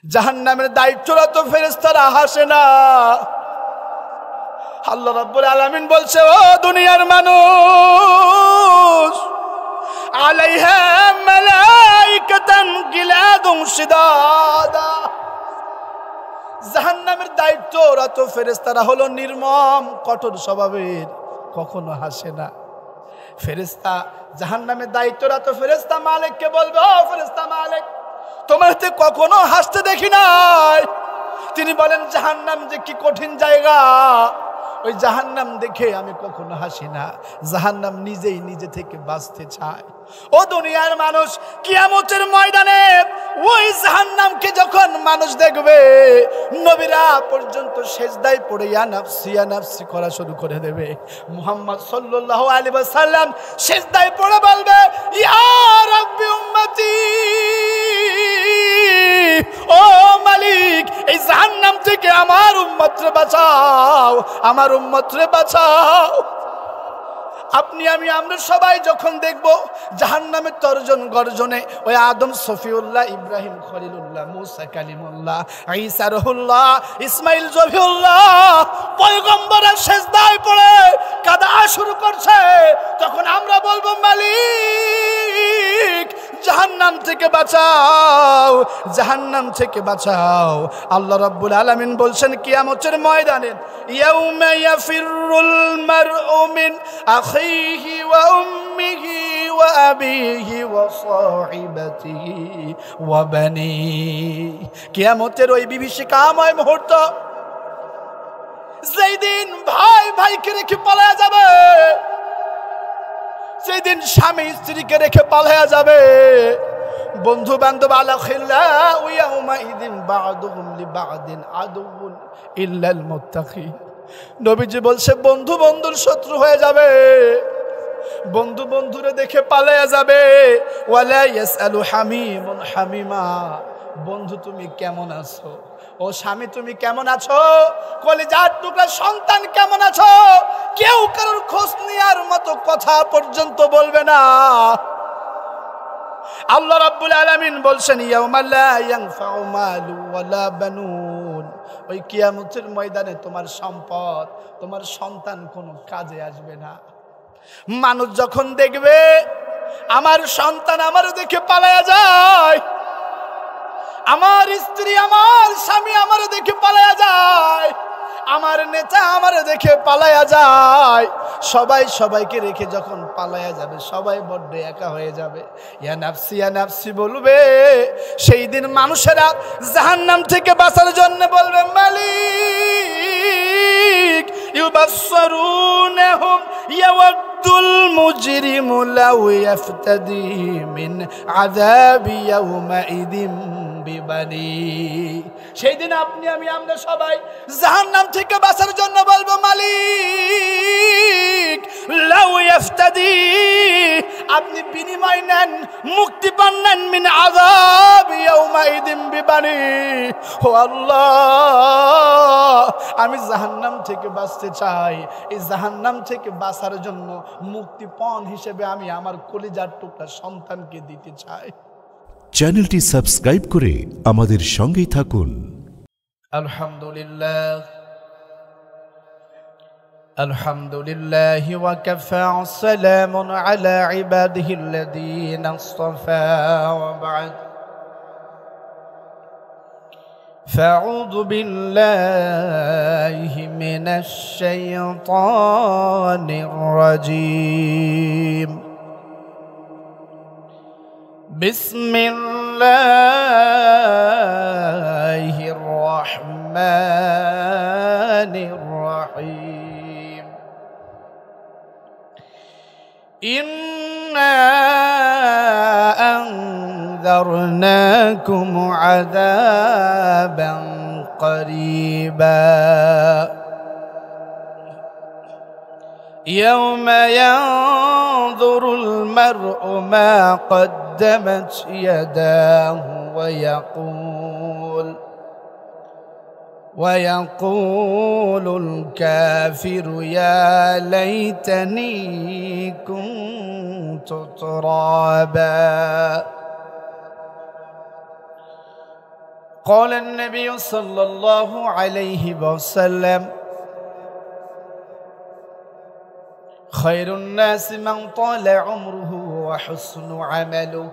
জাহান্নামের দায়িত্বরত ফেরেশতারা হাসে না। আল্লাহ রাব্বুল আলামিন বলছে, ও দুনিয়ার মানুষ, আলাইহা মালাইকাতান গিলাদুন শিদাদা। জাহান্নামের দায়িত্বরত ফেরেশতারা হলো নির্মম কঠোর স্বভাবের, কখনো হাসে না। ফেরেশতা জাহান্নামের দায়িত্বরত ফেরেশতা মালিককে বলবে, ও ফেরেশতা মালিক, তোমাকে কখনো হাসতে দেখি নাই। তিনি বলেন, জাহান্নাম যে কি কঠিন জায়গা, ওই জাহান্নাম দেখে আমি কখনো হাসি না। জাহান্নাম নিজেই নিজে থেকে বাঁচতে চায়। ও দুনিয়ার মানুষ, কিয়ামতের ময়দানে ওই জাহান্নামকে যখন মানুষ দেখবে, নবীরা পর্যন্ত সেজদায় পড়ে ইয়া নাফসি ইয়া নাফসি করা শুরু করে দেবে। মুহাম্মদ সাল্লাল্লাহু আলাইহি ওয়াসাল্লাম সেজদায় পড়ে বলবে, ইয়া রাব্বি উম্মতি, ও মালিক, এই জাহান্নাম থেকে আমার উম্মতরে বাঁচাও, আমার উম্মতরে বাঁচাও। আপনি আমরা সবাই যখন দেখব জাহান্নামের তর্জন গর্জনে, ওই আদম সফিউল্লাহ, ইব্রাহিম খলিলুল্লাহ, মুসা কালিমুল্লাহ, ঈসা রুহুল্লাহ, ইসমাইল জবিউল্লাহ পয়গম্বরের সেজদায় পড়ে কাঁদা শুরু করছে, তখন আমরা বলবো, মালিক জাহান্নাম থেকে বাঁচাও, জাহান্নাম থেকে বাঁচাও। আল্লাহ রাব্বুল আলামিন বলছেন কিয়ামতের ময়দানে, ইয়াউমা ইয়াফিরুল মারউ মিন আখিহি ওয়া উম্মিহি ওয়া আবিহি ওয়া সাহিবাতিহি ওয়া বানিহি। কিয়ামতের ওই বিভীষিকাময় মুহূর্ত, যেই দিন ভাই ভাইকে রেখে পালায়া যাবে, সেদিন স্বামী স্ত্রীকে রেখে পালায়া যাবে, বন্ধু বান্ধব আলাখিল্লাহ ইয়াউমা ইদিন বা'দুহুম লিবা'দিন আদুউন ইল্লাল মুত্তাকিন। নবীজি বলছে, বন্ধু বন্ধুর শত্রু হয়ে যাবে, বন্ধু বন্ধুরে দেখে পালায়া যাবে। ওয়ালা ইয়াসআলু হামিমুন হামিমা, বন্ধু তুমি কেমন আছো, ও স্বামী তুমি কেমন আছো, কলিজার টুকরা সন্তান কেমন আছো, কেউ কারোর খোঁজ নেওয়ার মতো কথা পর্যন্ত বলবে না। আল্লাহ রাব্বুল আলামিন বলছেন, ইয়াউমা লা ইয়ানফাউ মালু ওয়ালা বানুন, ওই কিয়ামতের ময়দানে তোমার সম্পদ, তোমার সন্তান কোনো কাজে আসবে না। মানুষ যখন দেখবে আমার সন্তান আমার দেখে পালায়া যায়, আমার স্ত্রী আমার স্বামী আমার দেখে পালায়া যায়, আমার নেতা আমার দেখে পালায়া যায়, সবাই সবাইকে রেখে যখন পালায়া যাবে, সবাই বড্ড একা হয়ে যাবে, ইয়া নাফসি বলবে। সেই দিন মানুষেরা জাহান্নাম থেকে বাঁচার জন্য বলবে, মালিক ইউবাসসিরুনহুম ইয়াওয়াদ্দুল মুজরিমু লাউ ইয়াফতাদি মিন আযাবি ইয়াউমাইদিন বিবানি। সেই দিন আমরা সবাই জাহান্নাম থেকে বাঁচার জন্য বলবো, মালিক লাউ ইয়াফতাদি, আপনি বিনিময় নেন, মুক্তি পান নেন, মিন আযাব ইয়াউমাইদিন বিবানি। ও আল্লাহ, আমি জাহান্নাম থেকে বাঁচতে চাই, এই জাহান্নাম থেকে বাঁচার জন্য মুক্তিপণ হিসেবে আমি আমার কলিজার টুকরা সন্তানকে দিতে চাই। চ্যানেলটি সাবস্ক্রাইব করে আমাদের সঙ্গেই থাকুন। আলহামদুলিল্লাহ, আলহামদুলিল্লাহি ওয়া কাফা, সালামুন আলা ইবাদিহিল্লাযীনা ইসতাফা, ওয়া বা'দ। ফাউযু বিল্লাহি মিনাশ শাইতানির রাজীম। বিসমিল্লাহির রহমানির রহিম। ইন্না আনযারনাকুম আযাবান করিবা ইয়াওমা ইয়ানযুরুল মার'ু মা قدمت يداه ويقول الكافر يا ليتني كنت ترابا قال النبي صلى الله عليه وسلم خير الناس من طال عمره وحسن عمله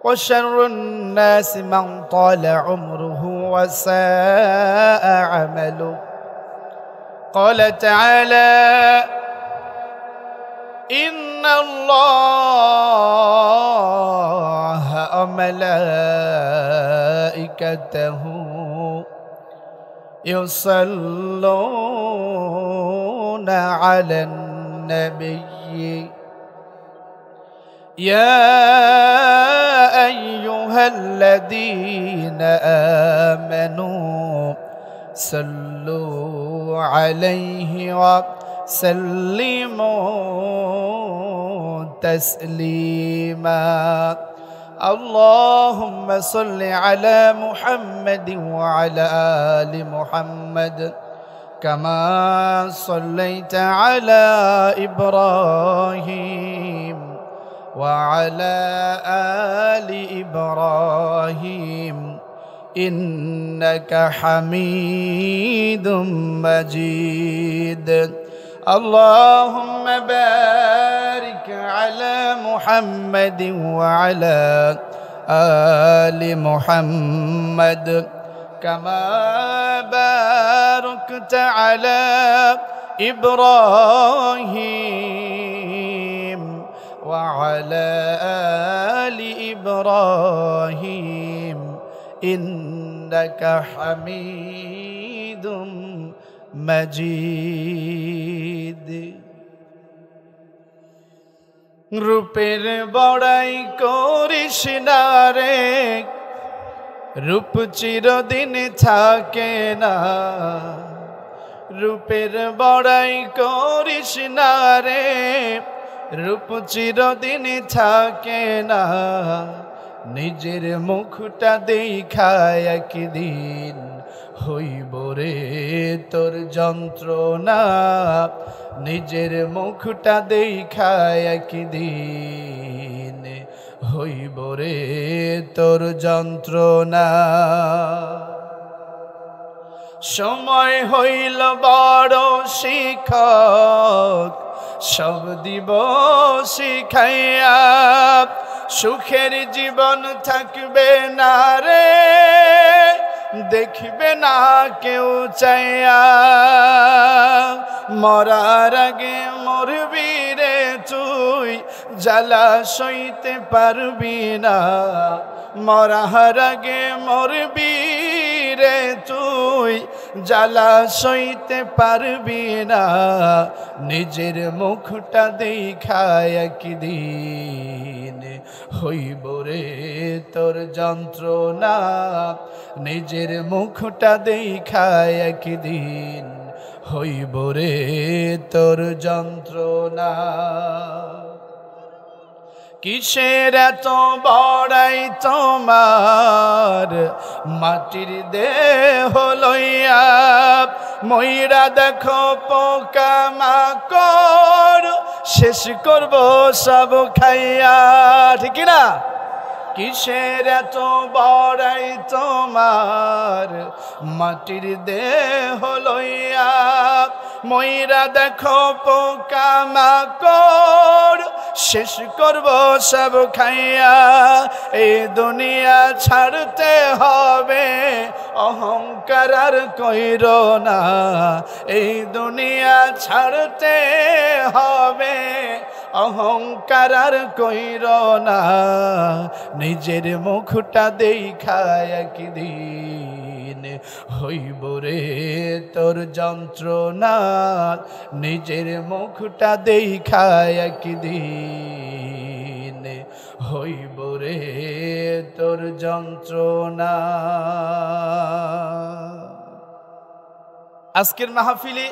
وشر الناس من طال عمره وساء عمله قال تعالى إن الله وملائكته يصلون على النبي يا أيها الذين آمنوا صلوا عليه وسلموا تسليما اللهم صل على محمد وعلى آل محمد كما صليت على إبراهيم وعلى آل إبراهيم إنك حميد مجيد اللهم بارك على محمد وعلى آل محمد كما باركت على إبراهيم وعلى آل إبراهيم إنك حميد مجيد রূপের বড়াই করিস না রে রূপ চিরদিন থাকে না রূপের বড়াই করিস না রে রূপ চিরদিন থাকে না নিজের মুখটা দেখায় একদিন হইব রে তোর যন্ত্রণা নিজের মুখটা দেখায় একদিন হইব রে তোর যন্ত্রণা সময় হইল বড় শিক্ষক সব দিব শিখাইয়া সুখের জীবন থাকবে না রে দেখবে না কেউ চাইয়া মরার আগে মরবি রে তুই জ্বালা সইতে পারবি না মরার আগে মরবি রে তুই জ্বালা সইতে পারবি না নিজের মুখটা দেখায় একদিন হইব রে তোর যন্ত্রণা নিজের মুখটা দেখায় একদিন হইব রে তোর যন্ত্রণা কিসের এত বড়াই তোমার মাটির দেহ লইয়া ময়রা দেখো পোকা মাকড় শেষ করব সব খাইয়া ঠিক না কিসের এত বড়াই তোমার মাটির দেহ লইয়া ময়রা দেখো পোকা মাকড় শেষ করব সব খাইয়া এই দুনিয়া ছাড়তে হবে অহংকার আর কইর না এই দুনিয়া ছাড়তে হবে অহংকার আর কইর না নিজের মুখটা দেখায় একদিন হইব রে তোর যন্ত্রণা নিজের মুখটা দেখায় একদিন হইব রে তোর যন্ত্রণা আজকের মাহফিলে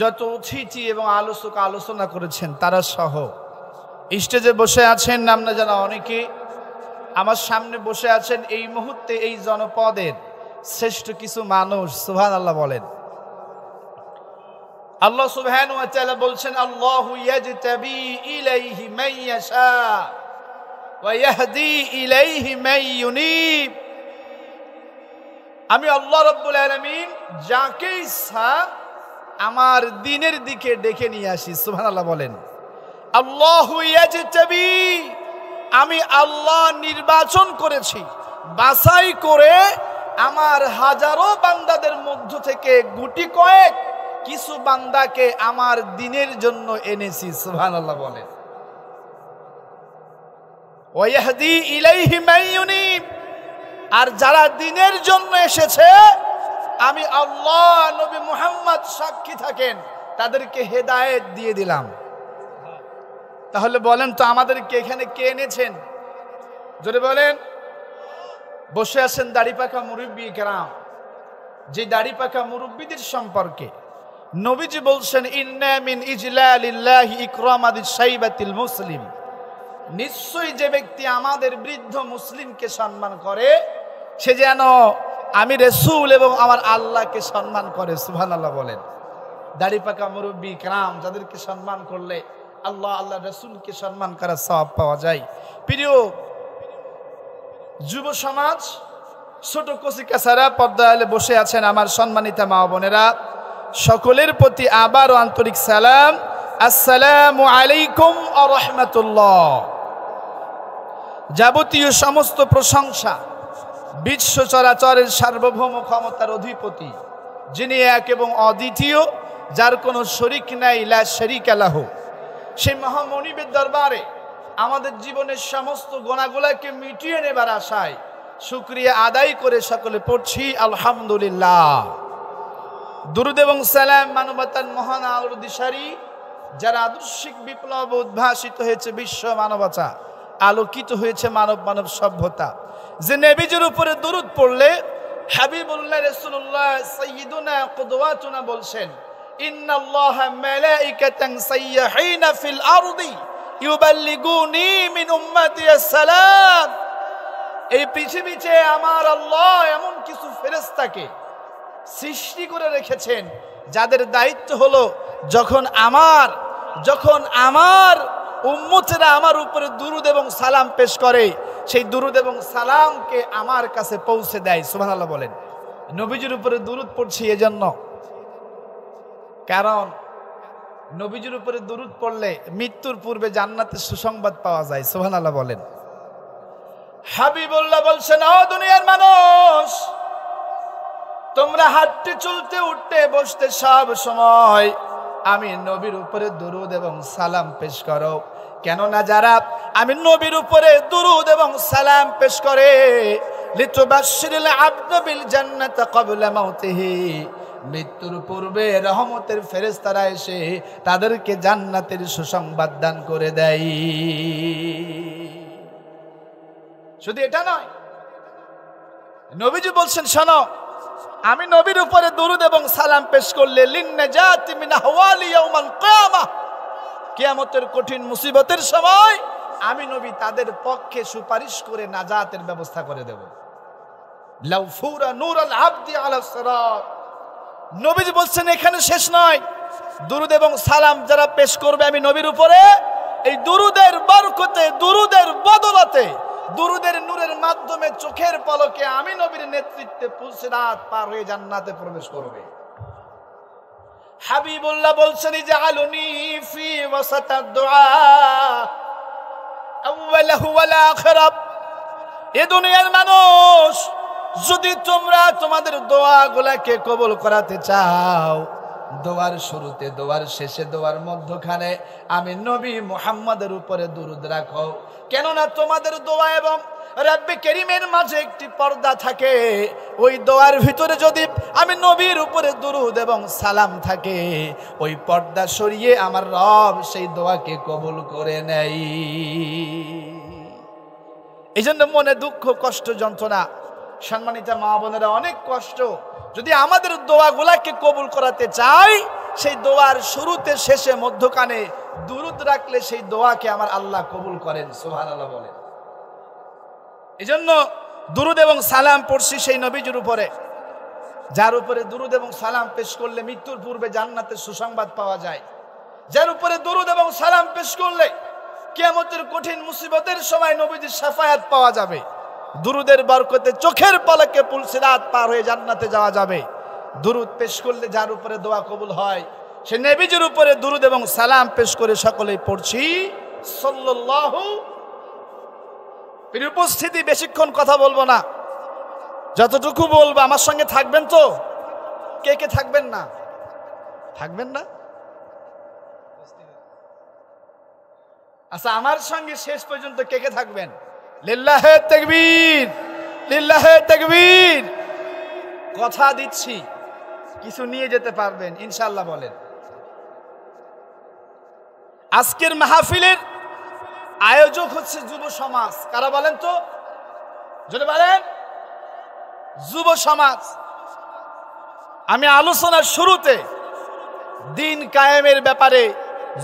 যত অতিথি এবং আলোচক আলোচনা করেছেন তারা সহ স্টেজে বসে আছেন নাম না জানা অনেকে আমার সামনে বসে আছেন এই মুহূর্তে এই জনপদের শ্রেষ্ঠ কিছু মানুষ সুবহানাল্লাহ বলেন আল্লাহ সুবহানাহু ওয়া তাআলা বলছেন আল্লাহু ইয়াজতাবি ইলাইহি মান ইয়াশা ওয়া ইয়াহদি ইলাইহি মান ইউনিব আমি আল্লাহ রাব্বুল আলামিন যাকে ইচ্ছা আমার দ্বীনের দিকে ডেকে নিয়ে আসি। সুবহানাল্লাহ বলেন। আল্লাহু ইয়াজতাবি, আমি আল্লাহ নির্বাচন করেছি, বাছাই করে আমার হাজারো বান্দাদের মধ্য থেকে গুটি কয়েক কিছু বান্দাকে আমার দ্বীনের জন্য এনেছি। সুবহানাল্লাহ বলেন। ওয়াহদি ইলাইহি মান ইউনিব, আর যারা দ্বীনের জন্য এসেছে আমি আল্লাহ নবী মুহাম্মদ সাক্ষী থাকেন তাদেরকে হেদায়েত দিয়ে দিলাম। তাহলে বলেন তো আমাদেরকে এখানে কে এনেছেন? জোরে বলেন। বসে আছেন দাড়ি পাকা মুরব্বী কেরাম, যে দাড়ি পাকা মুরব্বীদের সম্পর্কে নবীজি বলছেন ইন্না মিন ইজলালিল্লাহি ইকরামাদিস শাইবাতিল মুসলিম, নিশ্চয়ই যে ব্যক্তি আমাদের বৃদ্ধ মুসলিমকে সম্মান করে সে যেন আমি রাসূল এবং আমার আল্লাহকে সম্মান করে। সুবহানাল্লাহ বলেন। দাড়ি পাকা মুরব্বী কেরাম যাদেরকে সম্মান করলে আল্লাহ আল্লাহ রাসূলকে সম্মান করার সওয়াব পাওয়া যায়। প্রিয় যুব সমাজ, ছোট কচিকাচারা পর্দায় বসে আছেন আমার সম্মানিতা মা বোনেরা, সকলের প্রতি আবারও আন্তরিক সালাম, আসসালামু আলাইকুম ওয়া রাহমাতুল্লাহ। যাবতীয় সমস্ত প্রশংসা বিশ্ব চরাচরের সার্বভৌম ক্ষমতার অধিপতি, যিনি এক এবং অদ্বিতীয়, যার কোনো শরীক নাই, লা শারীকা লাহু, সেই মহামনিবের দরবারে আমাদের জীবনের সমস্ত গোনাগুলাকে মিটিয়ে নেবার আশায় শুকরিয়া আদায় করে সকলে পড়ছি আলহামদুলিল্লাহ। দুরুদ এবং সালাম মানবতার মহান আলোর দিশারি, যারা আদর্শিক বিপ্লব উদ্ভাসিত হয়েছে বিশ্ব মানবতা, আলোকিত হয়েছে মানব সভ্যতা, যে নবীজির উপরে দুরুদ পড়লে হাবিবুল্লাহ রাসূলুল্লাহ সাইয়্যিদুনা কুদওয়াতুনা বলছেন ইন্নাল্লাহা মালাইকাতান সাইয়্যাহিনা ফিল আরদি ইউবাল্লিগুনি মিন উম্মতি আসসালাম। এই পৃথিবীতে আমার আল্লাহ এমন কিছু ফেরেশতাকে সৃষ্টি করে রেখেছেন যাদের দায়িত্ব হলো যখন আমার উম্মতেরা আমার উপরে দুরুদ এবং সালাম পেশ করে সেই দুরুদ এবং সালামকে আমার কাছে পৌঁছে দেয়। সুবহানাল্লাহ বলেন। নবীজির উপরে দুরুদ পড়ছি এজন্য, কারণ নবীজির উপরে দুরুদ পড়লে মৃত্যুর পূর্বে জান্নাতের সুসংবাদ পাওয়া যায়। সুবহানাল্লাহ বলেন। হাবিবুল্লাহ বলছেন, ও দুনিয়ার মানুষ, তোমরা হাঁটতে চলতে উঠতে বসতে সব সময় আমি নবীর উপরে দুরুদ এবং সালাম পেশ করো, কেননা যারা আমি নবীর উপরে দুরুদ এবং সালাম পেশ করে লিতুবাশশিরিল আবদা বিল জান্নাতি ক্বাবলা মাউতিহি, মৃত্যুর পূর্বে রহমতের ফেরেশতারা এসে তাদেরকে জান্নাতের সুসংবাদ দান করে দেয়। শুধু এটা নয়, নবীজি বলছেন, শোনো, আমি নবীর উপরে দুরুদ এবং সালাম পেশ করলে লিন্নাজাতি মিন আহওয়ালি ইয়াউমাল কিয়ামাহ, কিয়ামতের কঠিন মুসিবতের সময় আমি নবী তাদের পক্ষে সুপারিশ করে নাজাতের ব্যবস্থা করে দেব। লাউ ফুরা নূরুল আবদি আলা সিরাত। নবীজি বলছেন এখানে শেষ নয়, দুরুদ এবং সালাম যারা পেশ করবে আমি নবীর উপরে, এই দুরুদের বরকতে, দুরুদের বদলতে, দুরুদের নূরের মাধ্যমে চোখের পলকে আমি নবীর নেতৃত্বে পুলসিরাত পার হয়ে জান্নাতে প্রবেশ করবে। হাবিবুল্লাহ বলছেন, ইজআলুনি ফি ওয়াসাতাদ দুআ আউওয়ালাহু ওয়াল আখিরাহ। এ দুনিয়ার মানুষ, যদি তোমরা তোমাদের দোয়াগুলোকে কবুল করাতে চাও, দোয়ার শুরুতে, দোয়ার শেষে, দোয়ার মধ্যখানে আমি নবী মুহাম্মদের উপরে দুরুদ রাখো, কেননা তোমাদের দোয়া এবং রব্বে কারীমের মাঝে একটি পর্দা থাকে। ওই দোয়ার ভিতরে যদি আমি নবীর উপরে দুরুদ এবং সালাম থাকে, ওই পর্দা সরিয়ে আমার রব সেই দোয়াকে কবুল করে নেয়। এই জন্য মনে দুঃখ, কষ্ট, যন্ত্রণা, সম্মানিতা মা বোনেরা, অনেক কষ্ট। যদি আমাদের দোয়াগুলাকে কবুল করাতে চাই, সেই দোয়ার শুরুতে, শেষে, মধ্যখানে দুরুদ রাখলে সেই দোয়াকে আমার আল্লাহ কবুল করেন। সুবহানাল্লাহ বলেন। এজন্য দুরুদ এবং সালাম পড়ছি সেই নবীজির উপরে, যার উপরে দুরুদ এবং সালাম পেশ করলে মৃত্যুর পূর্বে জান্নাতের সুসংবাদ পাওয়া যায়, যার উপরে দুরুদ এবং সালাম পেশ করলে কিয়ামতের কঠিন মুসিবতের সময় নবীজির শাফায়াত পাওয়া যাবে, দুরুদের বরকতে চোখের পলকে পুলসিরাত পার হয়ে জান্নাতে যাওয়া যাবে। দুরুদ পেশ করলে যার উপরে দোয়া কবুল হয় সে নবীজির উপরে দুরুদ এবং সালাম পেশ করে সকলেই পড়ছি সাল্লাল্লাহু। উপস্থিতি বেশিক্ষণ কথা বলবো না, যতটুকু বলবো আমার সঙ্গে থাকবেন তো? কে কে থাকবেন না? থাকবেন না? আচ্ছা, আমার সঙ্গে শেষ পর্যন্ত কে কে থাকবেন? লিল্লাহে তাকবীর, লিল্লাহে তাকবীর। কথা দিচ্ছি কিছু নিয়ে যেতে পারবেন ইনশাআল্লাহ। বলেন, আজকের মাহফিলের আয়োজক হচ্ছে যুব সমাজ। কারা বলেন তো? যদি বলেন, যুব সমাজ। আমি আলোচনার শুরুতে দিন কায়েমের ব্যাপারে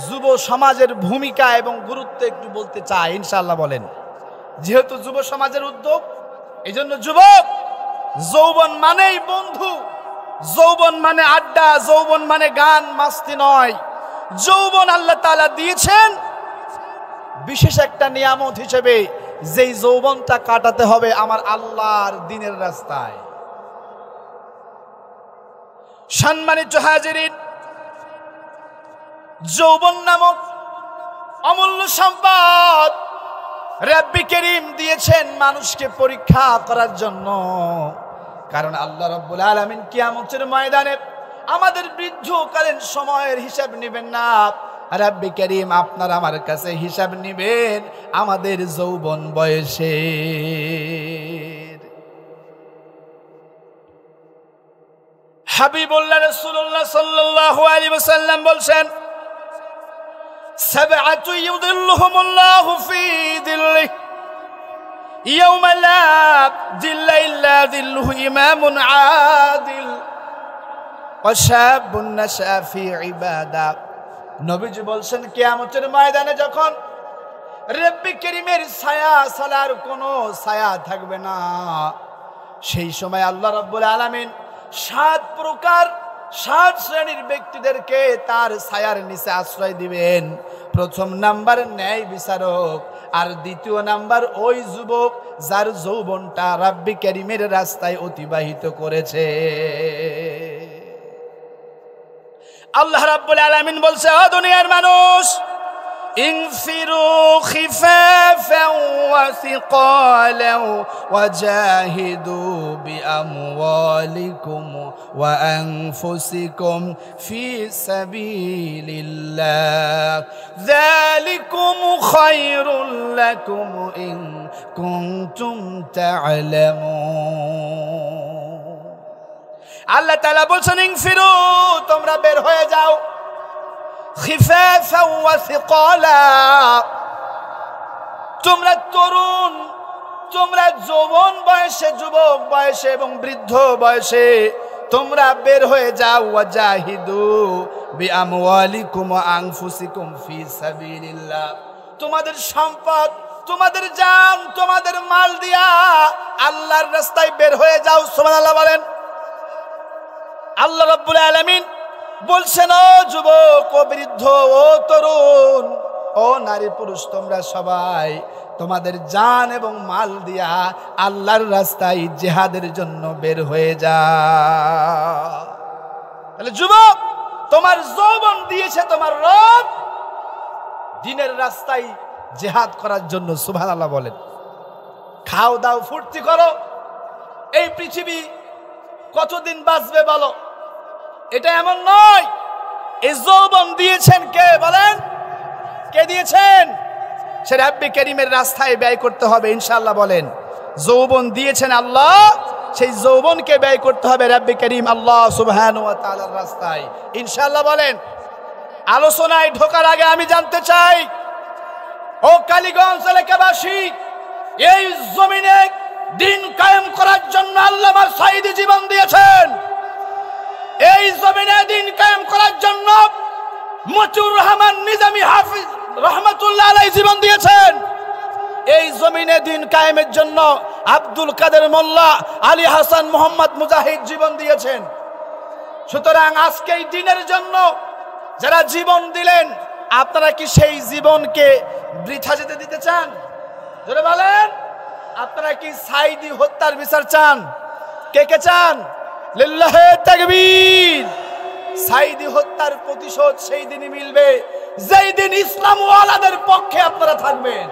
যুব সমাজের ভূমিকা এবং গুরুত্ব একটু বলতে চাই ইনশাআল্লাহ। বলেন, যেহেতু যুব সমাজের উদ্যোগ, এই জন্য যুবক, যৌবন মানেই বন্ধু, যৌবন মানে আড্ডা, যৌবন মানে গান মাস্তি নয়। যৌবন আল্লাহ তাআলা দিয়েছেন বিশেষ একটা নিয়ামত হিসেবে, যেই যৌবনটা কাটাতে হবে আমার আল্লাহর দ্বীনের রাস্তায়। সম্মানিত হাজিরিন, যৌবন নামক অমূল্য সম্পদ রাব্বি কারীম দিয়েছেন মানুষকে পরীক্ষা করার জন্য। কারণ আল্লাহ রাব্বুল আলামিন কিয়ামতের ময়দানে আমাদের বৃদ্ধকালীন সময়ের হিসাব নেবেন না। রাব্বি কারীম আপনার আমার কাছে হিসাব নেবেন আমাদের যৌবন বয়সের। হাবিবুল্লাহ রাসূলুল্লাহ সাল্লাল্লাহু আলাইহি ওয়াসাল্লাম বলছেন, সাবআতু ইউযিল্লুহুমুল্লাহু ফি যিল্লিহি ইয়াওমা লা যিল্লা ইল্লা যিল্লুহু ইমামুন আদিল ওয়া শাবুন নাশা ফি ইবাদা। নবীজি বলছেন, কিয়ামতের ময়দানে যখন রব্বি কারীমের ছায়া ছাড়ার কোনো ছায়া থাকবে না, সেই সময় আল্লাহ রাব্বুল আলামিন 7 প্রকার 7 শ্রেণীর ব্যক্তিদেরকে তার ছায়ার নিচে আশ্রয় দিবেন। প্রথম নাম্বার ন্যায় বিচারক, আর দ্বিতীয় নাম্বার ওই যুবক যার যৌবনটা রব্বি কারীমের রাস্তায় অতিবাহিত করেছে। আল্লাহ রাব্বুল আলামিন বলছে, ও দুনিয়ার মানুষ, ইনফিরু খিফাফান ওয়া সিকালান ওয়া জাহিদু বিআমওয়ালিকুম ওয়া আনফুসিকুম ফি সাবিলিল্লাহ যালিকুম খায়রুল লাকুম ইন কুনতুম তা'লামুন। আল্লাহ তাআলা বলছেন, ইনফিরু, তোমরা বের হয়ে যাও, খিফাফান ওয়া সিকালা, তোমরা তরুণ, তোমরা যৌবন বয়সে, যুবক বয়সে এবং বৃদ্ধ বয়সে তোমরা বের হয়ে যাও। ওয়াজাহিদু বিআমওয়ালিকুম ওয়া আনফুসিকুম ফি সাবিলিল্লাহ, তোমাদের সম্পদ, তোমাদের জান, তোমাদের মাল দিয়া আল্লাহর রাস্তায় বের হয়ে যাও। সুবহানাল্লাহ বলেন। আল্লাহ রাব্বুল আলামিন বলছেন, ও যুবক, ও বৃদ্ধ, ও তরুণ, ও নারী পুরুষ, তোমরা সবাই তোমাদের জান এবং মাল দিয়া আল্লাহর রাস্তায় জিহাদের জন্য বের হয়ে যাও। তাহলে যুবক, তোমার যৌবন দিয়েছে তোমার রব দ্বীনের রাস্তায় জিহাদ করার জন্য। সুবহানাল্লাহ বলেন। খাও দাও, ফুর্তি করো। এই পৃথিবী কতদিন বাঁচবে বলো? এটা এমন নয়। এই যৌবন দিয়েছেন কে বলেন? কে দিয়েছেন? সে রাব্বি কারীমের রাস্তায় ব্যয় করতে হবে ইনশাআল্লাহ বলেন। যৌবন দিয়েছেন আল্লাহ, সেই যৌবনকে ব্যয় করতে হবে রাব্বি কারীম আল্লাহ সুবহানাহু ওয়া তাআলার রাস্তায় ইনশাআল্লাহ বলেন। আলোচনায় ঢোকার আগে আমি জানতে চাই, ও কালীগঞ্জ এলাকাবাসী, এই জমিনে দিন কায়েম করার জন্য আল্লামা সাঈদী জীবন দিয়েছেন। এই জমিনে দিন কায়েম করার জন্য মতিউর রহমান নিজামী হাফিজ রহমাতুল্লাহ আলাইহি জীবন দিয়েছেন। এই জমিনে দিন কায়েমের জন্য আব্দুল কাদের মোল্লা, আলী হাসান মোহাম্মদ মুজাহিদ জীবন দিয়েছেন। সুতরাং আজকে এই দিনের জন্য যারা জীবন দিলেন, আপনারা কি সেই জীবনকে বৃথা যেতে দিতে চান? জোরে বলেন। আপনারা কি সাইদি হত্যার বিচার চান? কে কে চান? লিল্লাহে তাকবীর। সাইদি হত্যার প্রতিশোধ সেই দিনই মিলবে যেই দিন ইসলাম ওয়ালাদের পক্ষে আপনারা থাকবেন।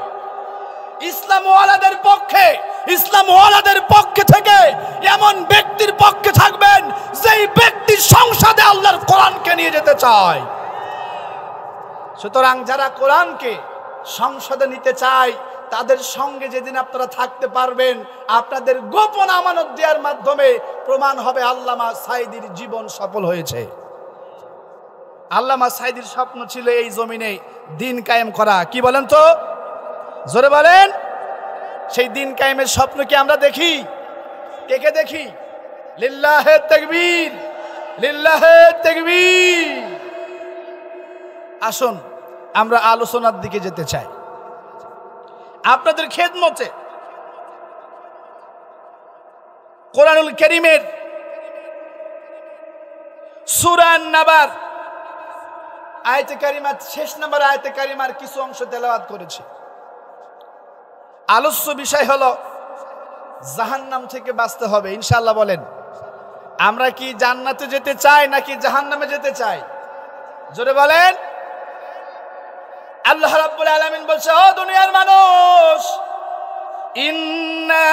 ইসলাম ওয়ালাদের পক্ষে, ইসলাম ওয়ালাদের পক্ষে থেকে এমন ব্যক্তির পক্ষে থাকবেন যেই ব্যক্তি সংসদে আল্লাহর কোরআনকে নিয়ে যেতে চায়। সুতরাং যারা কোরআনকে সংসদে নিতে চায় তাদের সঙ্গে যেদিন আপনারা থাকতে পারবেন, আপনাদের গোপন আমানত দেওয়ার মাধ্যমে প্রমাণ হবে আল্লামা সাঈদীর জীবন সফল হয়েছে। আল্লামা সাঈদীর স্বপ্ন ছিল এই জমিনে দিন কায়েম করা। কি বলেন তো, জোরে বলেন। সেই দিন কায়েমের স্বপ্ন কি আমরা দেখি? কে কে দেখি? লিল্লাহে তাকবীর, লিল্লাহে তাকবীর। আসুন আমরা আলোচনার দিকে যেতে চাই। আপনাদের খেদমতে কোরআনুল কারীমের সূরা আন-নাবার আয়াতে কারিমা, শেষ নাম্বার আয়াতে কারিমার কিছু অংশ তেলাওয়াত করেছি। আলোচ্য বিষয় হলো জাহান্নাম থেকে বাঁচতে হবে ইনশাআল্লাহ। বলেন, আমরা কি জান্নাতে যেতে চাই নাকি জাহান্নামে যেতে চাই? জোরে বলেন। আল্লাহ রাব্বুল আলামিন বলছে, ও দুনিয়ার মানুষ, ইন্না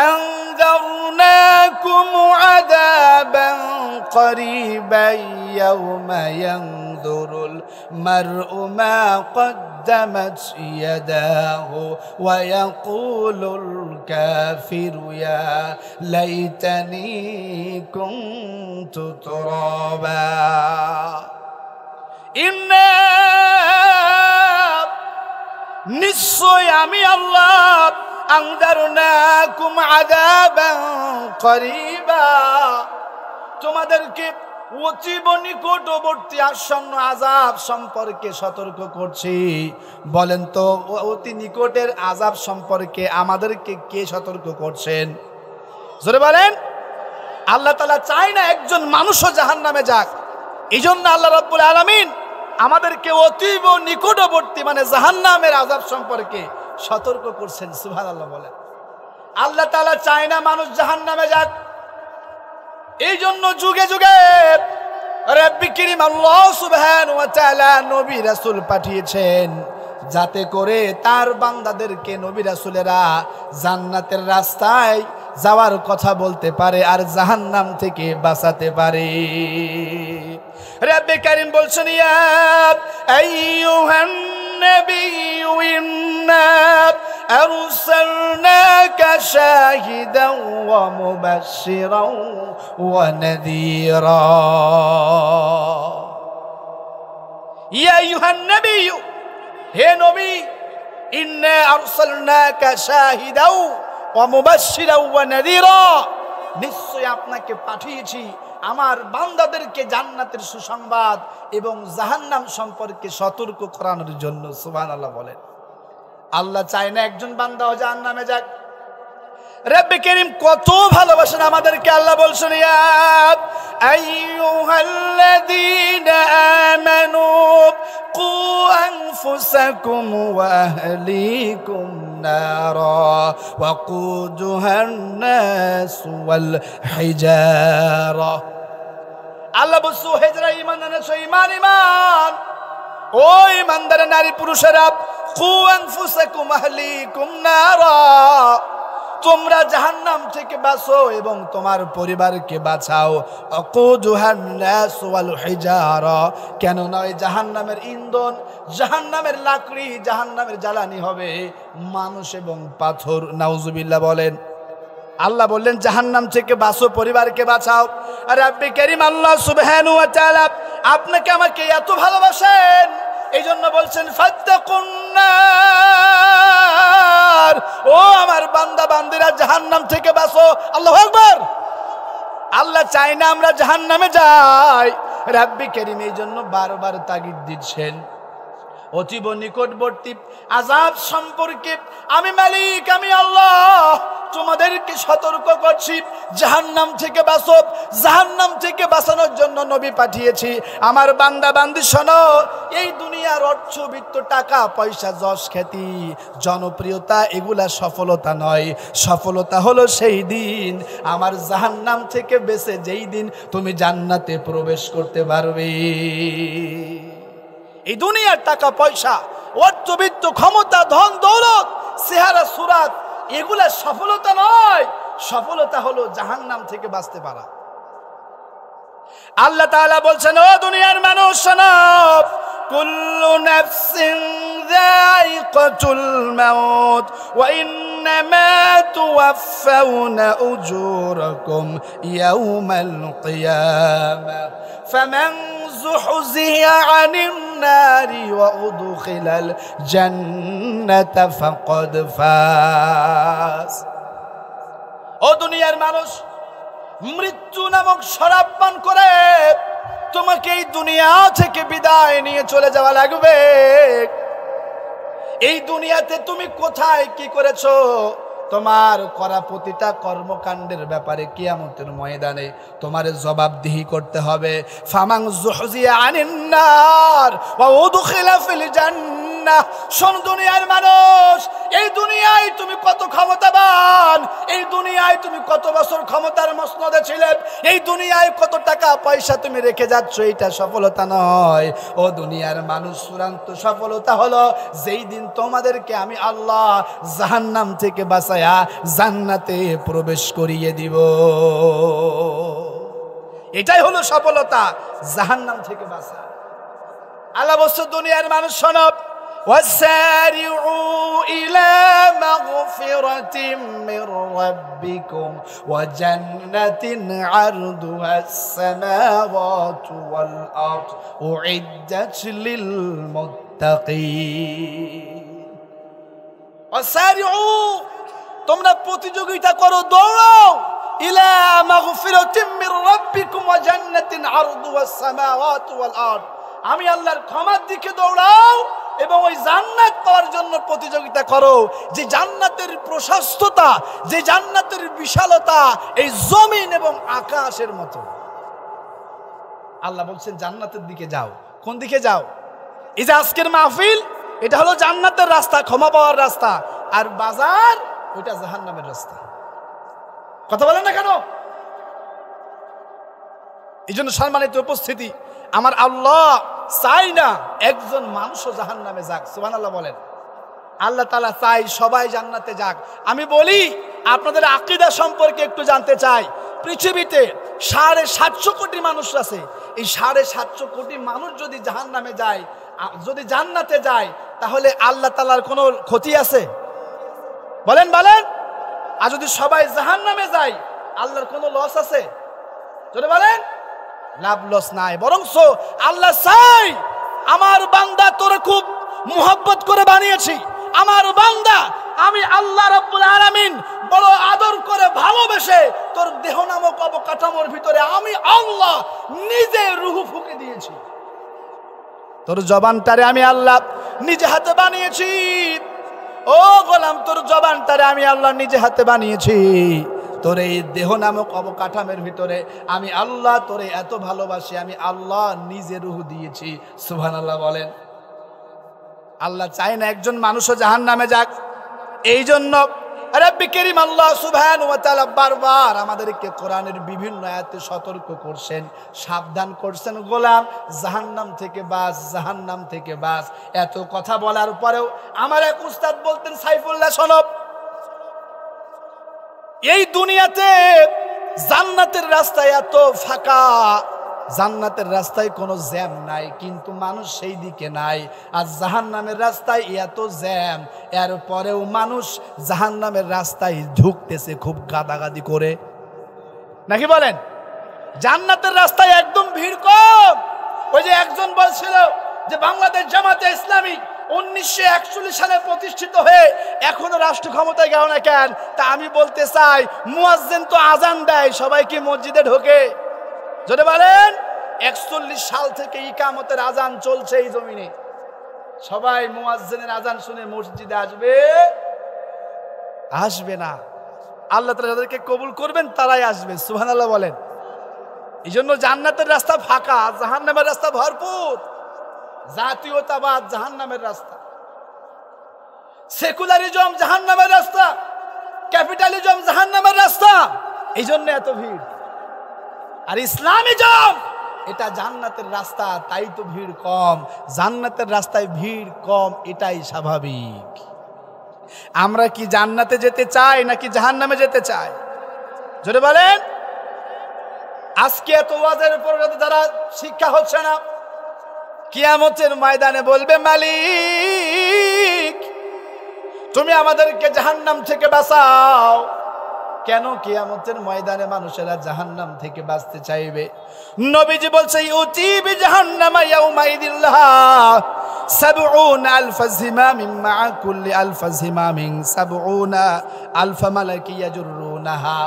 আনযারনাকুম আযাবান করিবান ইয়াওমা ইয়ানযুরুল মার'উ মা কদ্দামাত ইয়াদাহু ওয়া ইয়াকুলুল কাফিরু ইয়া লাইতানি কুনতু তুরাবা। নিশ্চয় আমি আল্লাহ আনযারনাকুম আযাবান করিবা, তোমাদেরকে অতীব নিকটবর্তী আসন্ন আযাব সম্পর্কে সতর্ক করছি। বলেন তো, অতি নিকটের আযাব সম্পর্কে আমাদেরকে কে সতর্ক করছেন? জোরে বলেন। আল্লাহ তাআলা চায় না একজন মানুষও জাহান্নামে যাক। এই জন্য আল্লাহ রাব্বুল আলামিন আমাদেরকে অতীব নিকটবর্তী মানে জাহান্নামের আযাব সম্পর্কে সতর্ক করছেন। সুবহানাল্লাহ বলেন। আল্লাহ তাআলা চায় না মানুষ জাহান্নামে যাক। এই জন্য যুগে যুগে রব্বুল কারীম আল্লাহ সুবহানাহু ওয়া তাআলা নবী রাসূল পাঠিয়েছেন যাতে করে তার বান্দাদেরকে নবী রাসূলেরা জান্নাতের রাস্তায় যাওয়ার কথা বলতে পারে আর জাহান্নাম থেকে বাঁচাতে পারে। রব্বুল কারীম বলছেন, ইয়া আইয়ুহান নাবিয়্যু ইন্না আরসালনাকা শাহিদান ওয়া মুবাশশিরান ওয়া নাযীরা। ইয়া আইয়ুহান নাবিয়্যু, হে নবী, ইন্না আরসালনাকা শাহিদান ওয়া মুবাশশিরান ওয়া নাযীরা, নিশ্চয় আপনাকে পাঠিয়েছি আমার বান্দাদেরকে জান্নাতের সুসংবাদ এবং জাহান্নাম সম্পর্কে সতর্ক করানোর জন্য। সুবহানাল্লাহ বলেন। আল্লাহ চায় না একজন বান্দাও জাহান্নামে যাক। রব্বুল কারীম কত ভালোবাসেন আমাদেরকে। আল্লাহ বলছেন, ইয়া আইয়ুহাল্লাযীনা আমানু কু আনফুসাকুম ওয়া আহলিকুম নারা ওয়াকুদুহান নাস ওয়াল হিজারা। আল্লাহ বলছে, হে যারা ঈমান এনেছো, ঈমান ঈমান, ও ঈমানদার নারী পুরুষেরা, কু আনফুসাকুম আহলিকুম নারা, তোমরা জাহান্নাম থেকে বাঁচো এবং তোমার পরিবারকে বাঁচাও। আকুদুহান নাস ওয়াল হিজারা, কেন নয় জাহান্নামের ইন্ধন, জাহান্নামের লাকড়ি, জাহান্নামের জ্বালানি হবে মানুষ এবং পাথর। নাউজুবিল্লাহ বলেন। আল্লাহ বললেন জাহান্নাম থেকে বাঁচো, পরিবারকে বাঁচাও। আর রব্বুল কারীম আল্লাহ সুবহানাহু ওয়া তাআলা আপনাকে আমাকে এত ভালোবাসেন, এই জন্য বলছেন ফাত্তাকুন নার, ও আমার বান্দা বান্দিরা জাহান্নাম থেকে বাঁচো। আল্লাহু আকবার। আল্লাহ চায় না আমরা জাহান্নামে যাই। রব্বুল কারীম এই জন্য বারবার তাগিদ দিচ্ছেন। অতীব নিকটবর্তী আযাব সম্পর্কে আমি মালিক, আমি আল্লাহ তোমাদেরকে সতর্ক করছি। জাহান্নাম থেকে বাঁচো, জাহান্নাম থেকে বাঁচানোর জন্য নবী পাঠিয়েছি। আমার বান্দা বান্দি শোনো, এই দুনিয়ার অর্থবিত্ত, টাকা পয়সা, যশ খ্যাতি, জনপ্রিয়তা এগুলা সফলতা নয়। সফলতা হলো সেই দিন আমার জাহান্নাম থেকে বেঁচে যেই দিন তুমি জান্নাতে প্রবেশ করতে পারবে। এই দুনিয়ার টাকা পয়সা, অর্থবিত্ত, ক্ষমতা, ধন দৌলত, চেহারা সুরাত এগুলা সফলতা নয়। সফলতা হলো জাহান্নাম থেকে বাঁচতে পারা। আল্লাহ তাআলা বলছেন, ও দুনিয়ার মানুষ শোনো, কুল্লু নাফসিন যায়িকাতুল মাউত ওয়া ইন্নামা তুওয়াফাউনা উজুরাকুম ইয়াওমাল কিয়ামাহ ফামান যুহজিহা আনিন নারি ওয়া উদখিলাল জান্নাতা ফাকাদ ফাজ। ও দুনিয়ার মানুষ, মৃত্যু নামক শরাব পান করে তোমাকে এই দুনিয়া থেকে বিদায় নিয়ে চলে যাওয়া লাগবে। এই দুনিয়াতে তুমি কোথায় কি করেছো, তোমার করা প্রতিটা কর্মকাণ্ডের ব্যাপারে কিয়ামতের ময়দানে তোমার জবাবদিহি করতে হবে। ফামান যুহজিয়া আনিন নার ওয়া উদখিলা ফিল জান্নাহ। শোন দুনিয়ার মানুষ, এই দুনিয়ায় তুমি কত ক্ষমতাবান, এই দুনিয়ায় তুমি কত বছর ক্ষমতার মসনদে ছিলে, এই দুনিয়ায় কত টাকা পয়সা তুমি রেখে যাচ্ছ, এটা সফলতা নয়। ও দুনিয়ার মানুষ, চূড়ান্ত সফলতা হলো যেই দিন তোমাদেরকে আমি আল্লাহ জাহান্নাম থেকে বাঁচায়া জান্নাতে প্রবেশ করিয়ে দিব। এটাই হলো সফলতা, জাহান্নাম থেকে বাঁচা। আল্লাহ বলছে, দুনিয়ার মানুষ শোনো, وسارعوا إلى مغفرة من ربكم وجنة عرضها السماوات والأرض أعدت للمتقين। وسارعوا তোমরা প্রতিযোগিতা করো, দৌড়াও, ইলা মাগফিরাতিম মির রাব্বিকুম ওয়া জান্নাতিন আরদুহা আস-সামাওয়াতু ওয়াল আরদ। আমি আল্লাহর ক্ষমার দিকে দৌড়াও এবং ওই জান্নাত পাওয়ার জন্য প্রতিযোগিতা করো, যে জান্নাতের প্রশস্ততা, যে জান্নাতের বিশালতা এই জমিন এবং আকাশের মতো। আল্লাহ বলছেন জান্নাতের দিকে যাও। কোন দিকে যাও? এই যে আজকের মাহফিল, এটা হলো জান্নাতের রাস্তা, ক্ষমা পাওয়ার রাস্তা, আর বাজার ওইটা জাহান্নামের রাস্তা। কথা বলেন না কেন? এই জন্য সম্মানিত উপস্থিতি, আমার আল্লাহ চাই না একজন মানুষও জাহান্নামে যাক। সুবহানাল্লাহ বলেন। আল্লাহ তাআলা চাই সবাই জান্নাতে যাক। আমি বলি, আপনাদের আকীদা সম্পর্কে একটু জানতে চাই। পৃথিবীতে 750 কোটি মানুষ আছে। এই 750 কোটি মানুষ যদি জাহান্নামে যায়, যদি জান্নাতে যায়, তাহলে আল্লাহ তাআলার কোনো ক্ষতি আছে? বলেন বলেন। আর যদি সবাই জাহান্নামে যায়, আল্লাহর কোনো লস আছে? যদি বলেন, লাভ লস নাই। বরংস আল্লাহ চাই আমার বান্দা তোরে খুব মুহাব্বত করে বানিয়েছি, আমার বান্দা আমি আল্লাহ রাব্বুল আলামিন বড় আদর করে ভালোবেসে তোর দেহ নামক অবকাঠামোর ভিতরে আমি আল্লাহ নিজে রূহ ফুঁকে দিয়েছি। তোর জবানটারে আমি আল্লাহ নিজে হাতে বানিয়েছি। ও গোলাম, তোর জবানটারে আমি আল্লাহ নিজে হাতে বানিয়েছি। তোর এই দেহ নামক অবকাঠামের ভিতরে আমি আল্লাহ তোরে এত ভালোবাসি, আমি আল্লাহ নিজে রূহ দিয়েছি। সুবহানাল্লাহ বলেন। আল্লাহ চায় না একজন মানুষও জাহান্নামে যাক। এই জন্য রব্বি কারীম আল্লাহ সুবহানাহু ওয়া তাআলা বারবার আমাদেরকে কোরআনের বিভিন্ন আয়াতে সতর্ক করছেন, সাবধান করছেন, গোলাম জাহান্নাম থেকে বাঁচ, জাহান্নাম থেকে বাঁচ। এত কথা বলার পরেও আমার এক উস্তাদ বলতেন, সাইফুল্লাহ শোনো, এই দুনিয়াতে জান্নাতের রাস্তায় এত ফাঁকা, জান্নাতের রাস্তায় কোনো জ্যাম নাই, কিন্তু মানুষ সেই দিকে নাই। আর জাহান্নামের রাস্তায় এত জ্যাম, এরপরেও মানুষ জাহান্নামের রাস্তায় ঢুকতেছে খুব গাদাগাদি করে, নাকি বলেন? জান্নাতের রাস্তায় একদম ভিড় কম। ওই যে একজন বলছিল যে বাংলাদেশ জামাতে ইসলামী 1941 সালে প্রতিষ্ঠিত হয়ে এখনো রাষ্ট্র ক্ষমতায় গেল না কেন? তা আমি বলতে চাই, মুয়াজ্জিন তো আজান দেয়, সবাই কি মসজিদে ঢোকে? যদি বলেন, 41 সাল থেকে ইকামতের আজান চলছে এই জমিনে। সবাই মুয়াজ্জিনের আজান শুনে মসজিদে আসবে না। আল্লাহ তাআলা যাদেরকে কবুল করবেন তারাই আসবে, সুবহানাল্লাহ বলেন। এই জন্য জান্নাতের রাস্তা ফাঁকা, জাহান্নামের রাস্তা ভরপুর। জাতীয়তাবাদ জাহান্নামের রাস্তা, সেকুলারিজম জাহান্নামের রাস্তা, ক্যাপিটালিজম জাহান্নামের রাস্তা। এই জন্য এত ভিড়। আর ইসলামিজম এটা জান্নাতের রাস্তা, তাই তো ভিড় কম। জান্নাতের রাস্তায় ভিড় কম, এটাই স্বাভাবিক। আমরা কি জান্নাতে যেতে চাই নাকি জাহান্নামে যেতে চাই? জোরে বলেন। আজকে এত ওয়াজের পর যারা শিক্ষা হচ্ছে না, কিয়ামতের ময়দানে বলবে, মালিক তুমি আমাদেরকে জাহান্নাম থেকে বাঁচাও। কেন কিয়ামতের ময়দানে মানুষেরা জাহান্নাম থেকে বাঁচতে চাইবে? নবীজি বলছে, ইউতি বিজাহান্নামা ইয়াউমাইদিল্লাহ ৭০ আলফ জিমামিন মা কুল্লি আলফ জিমামিন ৭০ আলফ মালাকি ইয়াজুরুনাহা।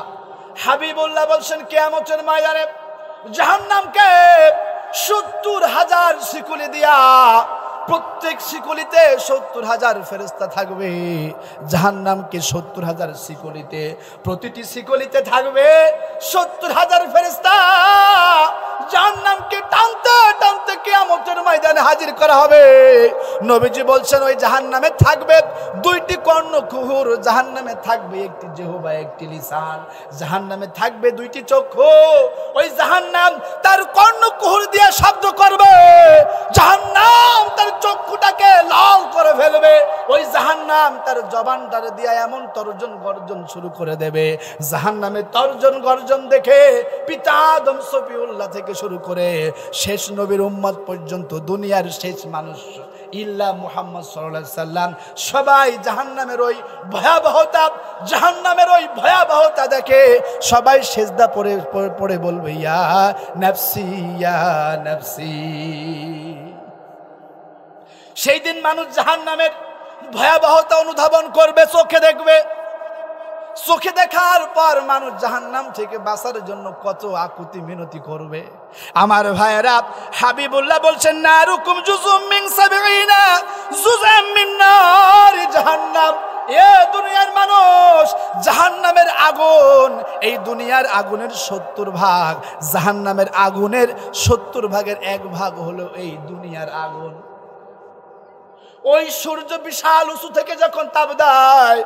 হাবিবুল্লাহ বলছেন, কিয়ামতের ময়দানে জাহান্নামকে ৭০,০০০ শিকলি দিয়া, প্রত্যেক শিকলিতে ৭০,০০০ ফেরেশতা থাকবে। জাহান্নামকে ৭০,০০০ শিকলিতে, প্রতিটি শিকলিতে থাকবে ৭০,০০০ ফেরেশতা। জাহান্নামকে টানতে টানতে কিয়ামতের ময়দানে হাজির করা হবে। নবীজি বলছেন, ওই জাহান্নামে থাকবে 2টি কর্ণকুহর, জাহান্নামে থাকবে 1টি জিহ্বা, 1টি লিসান, জাহান্নামে থাকবে 2টি চক্ষু। ওই জাহান্নাম তার কর্ণকুহর দিয়ে শব্দ করবে, জাহান্নাম তার চক্ষুটাকে লাল করে ফেলবে। ওই জাহান্নাম তার জবানটার দিয়ে এমন তর্জন গর্জন শুরু করে দেবে। জাহান্নামের তর্জন গর্জন দেখে পিতা আদম সফিউল্লাহ থেকে শুরু করে শেষ নবীর উম্মত পর্যন্ত, দুনিয়ার শেষ মানুষ ইল্লা মুহাম্মদ সাল্লাল্লাহু আলাইহি সাল্লাম, সবাই জাহান্নামের ওই ভয়াবহতা দেখে সবাই সেজদা পড়ে বলবে, ইয়া নাফসি ইয়া নাফসি। সেই দিন মানুষ জাহান্নামের ভয়াবহতা অনুধাবন করবে, চোখে দেখবে। চোখে দেখার পর মানুষ জাহান্নাম থেকে বাঁচার জন্য কত আকুতি মিনতি করবে। আমার ভাইয়েরা, হাবিবুল্লাহ বলছেন, নারুকুম জুজুম মিন ৭০ জুজাম মিন নার জাহান্নাম। এ দুনিয়ার মানুষ, জাহান্নামের আগুন, এই দুনিয়ার আগুনের ৭০ ভাগ, জাহান্নামের আগুনের ৭০ ভাগের 1 ভাগ হলো এই দুনিয়ার আগুন। ওই সূর্য বিশাল উঁচু থেকে যখন তাপ দেয়,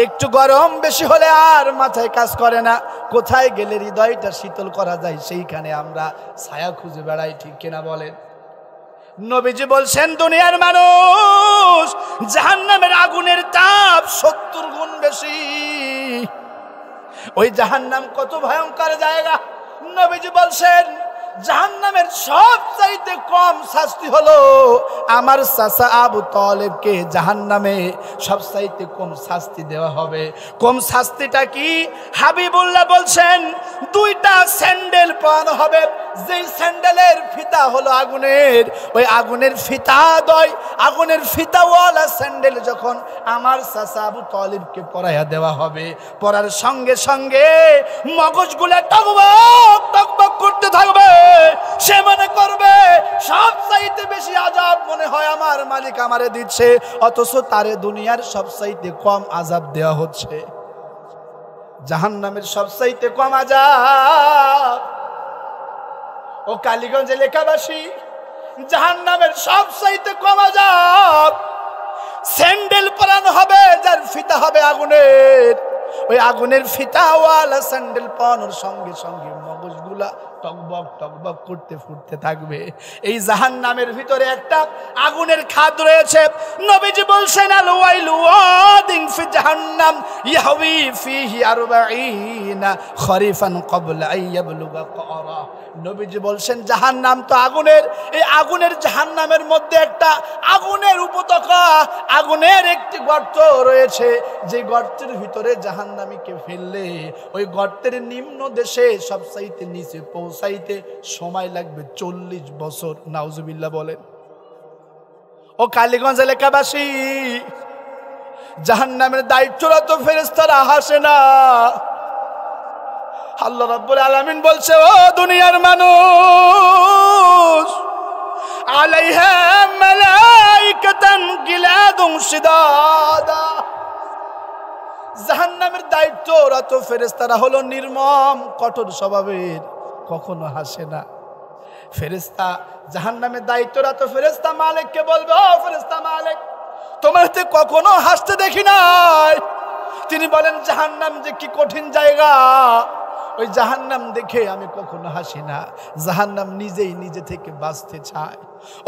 একটু গরম বেশি হলে আর মাথায় কাজ করে না। কোথায় গেলে হৃদয়টা শীতল করা যায়, সেইখানে আমরা ছায়া খুঁজে বেড়াই, ঠিক কিনা বলেন? নবীজি বলছেন, দুনিয়ার মানুষ, জাহান্নামের আগুনের তাপ ৭০ গুণ বেশি। ওই জাহান্নাম কত ভয়ঙ্কর জায়গা। নবীজি বলছেন, জাহান্নামের সবচাইতে কম শাস্তি হলো আমার চাচা আবু তালেবকে জাহান্নামে সবচাইতে কম শাস্তি দেওয়া হবে। কম শাস্তিটা কি? হাবিবুল্লাহ বলছেন, 2টা স্যান্ডেল পরানো হবে, যেই স্যান্ডেলের ফিতা হলো আগুনের, ওই আগুনের ফিতা দয়, আগুনের ফিতাওয়ালা স্যান্ডেল যখন আমার চাচা আবু তালেবকে পরাইয়া দেওয়া হবে, পরার সঙ্গে সঙ্গে মগজগুলা টকবক টকবক করতে থাকবে। সে মনে করবে সবচাইতে বেশি আযাব মনে হয় আমার মালিক আমারে দিচ্ছে, অথচ তারে দুনিয়ার সবচাইতে কম আযাব দেওয়া হচ্ছে। জাহান্নামের সবচাইতে কম আযাব। ও কালীগঞ্জ এলাকাবাসী, জাহান্নামের সবচাইতে কম আযাব। স্যান্ডেল পরানো হবে, যার ফিতা হবে আগুনের, ওই আগুনের ফিতাওয়ালা স্যান্ডেল পরানোর সঙ্গে সঙ্গে মগজগুলা টকবক টকবক করতে ফুটতে থাকবে। এই জাহান্নামের ভিতরে একটা আগুনের খাদ রয়েছে। নবীজি বলছেন, আল ওয়াইলু ওয়াদিন ফি জাহান্নাম ইয়াহবি ফিহি 40 খরিফান ক্বাবলা আইয়াবলুগা ক্বারা। নবীজি বলছেন, জাহান্নাম তো আগুনের, এই আগুনের জাহান্নামের মধ্যে একটা আগুনের উপত্যকা, আগুনের একটি গর্ত রয়েছে, যে গর্তের ভিতরে জাহান্নামীকে ফেললে ওই গর্তের নিম্ন দেশে সবচাইতে নিচে পৌঁছাইতে সময় লাগবে 40 বছর। নাউজুবিল্লাহ বলেন। ও কালীগঞ্জ এলাকাবাসী, জাহান্নামের দায়িত্বরত ফেরেশতারা হাসে না। আল্লাহ রাব্বুল আলামিন বলছে, ও দুনিয়ার মানুষ, আলাইহা মালাইকাতান গিলাদুন শিদাদা। জাহান্নামের দায়িত্বরত ফেরেশতারা হলো নির্মম কঠোর স্বভাবের, কখনো হাসে না। ফেরেশতা জাহান্নামের দায়িত্বরত ফেরেশতা মালিককে বলবে, ও ফেরেশতা মালিক, তোমাকে কখনো হাসতে দেখি নাই। তিনি বলেন, জাহান্নাম যে কি কঠিন জায়গা, ওই জাহান্নাম দেখে আমি কখনো হাসি না। জাহান্নাম নিজেই নিজে থেকে বাঁচতে চায়।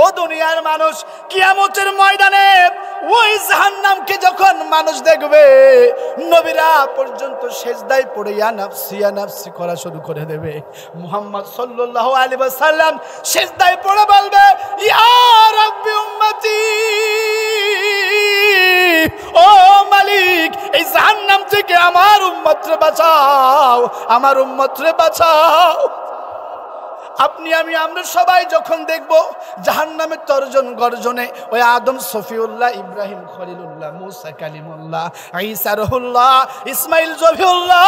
ও দুনিয়ার মানুষ, কিয়ামতের ময়দানে ওই জাহান্নামকে যখন মানুষ দেখবে, নবীরা পর্যন্ত সেজদায় পড়ে ইয়া নাফসি ইয়া নাফসি করা শুরু করে দেবে। মুহাম্মদ সাল্লাল্লাহু আলাইহি ওয়াসাল্লাম সেজদায় পড়ে বলবে, ইয়া রাব্বি উম্মতি, ও মালিক, এই জাহান্নাম থেকে আমার উম্মতরে বাঁচাও, আমার উম্মতরে বাঁচাও। আপনি আমরা সবাই যখন দেখব জাহান্নামের তর্জন গর্জনে, ওই আদম সফিউল্লাহ, ইব্রাহিম খলিলুল্লাহ, মুসা কালিমুল্লাহ, ঈসা রুহুল্লাহ, ইসমাইল জবিউল্লাহ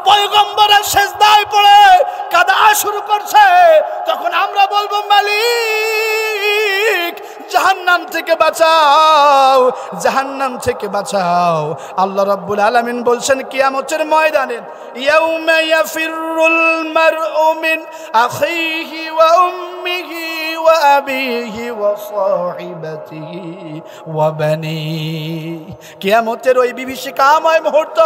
পয়গম্বররা সেজদায় পড়ে কাঁদা শুরু করছে, তখন আমরা বলবো, মালিক জাহান্নাম থেকে বাঁচাও, জাহান্নাম থেকে বাঁচাও। আল্লাহ রাব্বুল আলামিন বলছেন কিয়ামতের ময়দানে, ইয়াউমা ইয়াফিরুল মারউ মিন আখিহি ওয়া উম্মিহি ওয়া আবিহি ওয়া সাহিবাতিহি ওয়া বানিহি। কিয়ামতের ওই বিভীষিকাময় মুহূর্ত,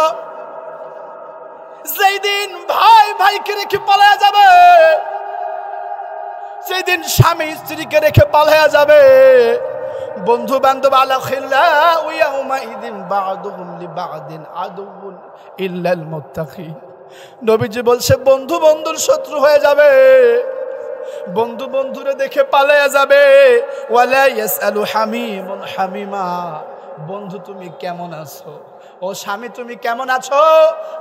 যেই দিন ভাই ভাইকে রেখে পালায়া যাবে, সেদিন স্বামী স্ত্রীকে রেখে পালায়া যাবে, বন্ধু বান্ধব আলাখিল্লাহ ইয়াউমা ইদিন বা'দুহুম লিবা'দিন আদুউন ইল্লাল মুত্তাকিন। নবীজি বলছে, বন্ধু বন্ধুর শত্রু হয়ে যাবে, বন্ধু বন্ধুরে দেখে পালায়া যাবে। ওয়ালা ইয়াসআলু হামিমুন হামিমা, বন্ধু তুমি কেমন আছো, ও স্বামী তুমি কেমন আছো,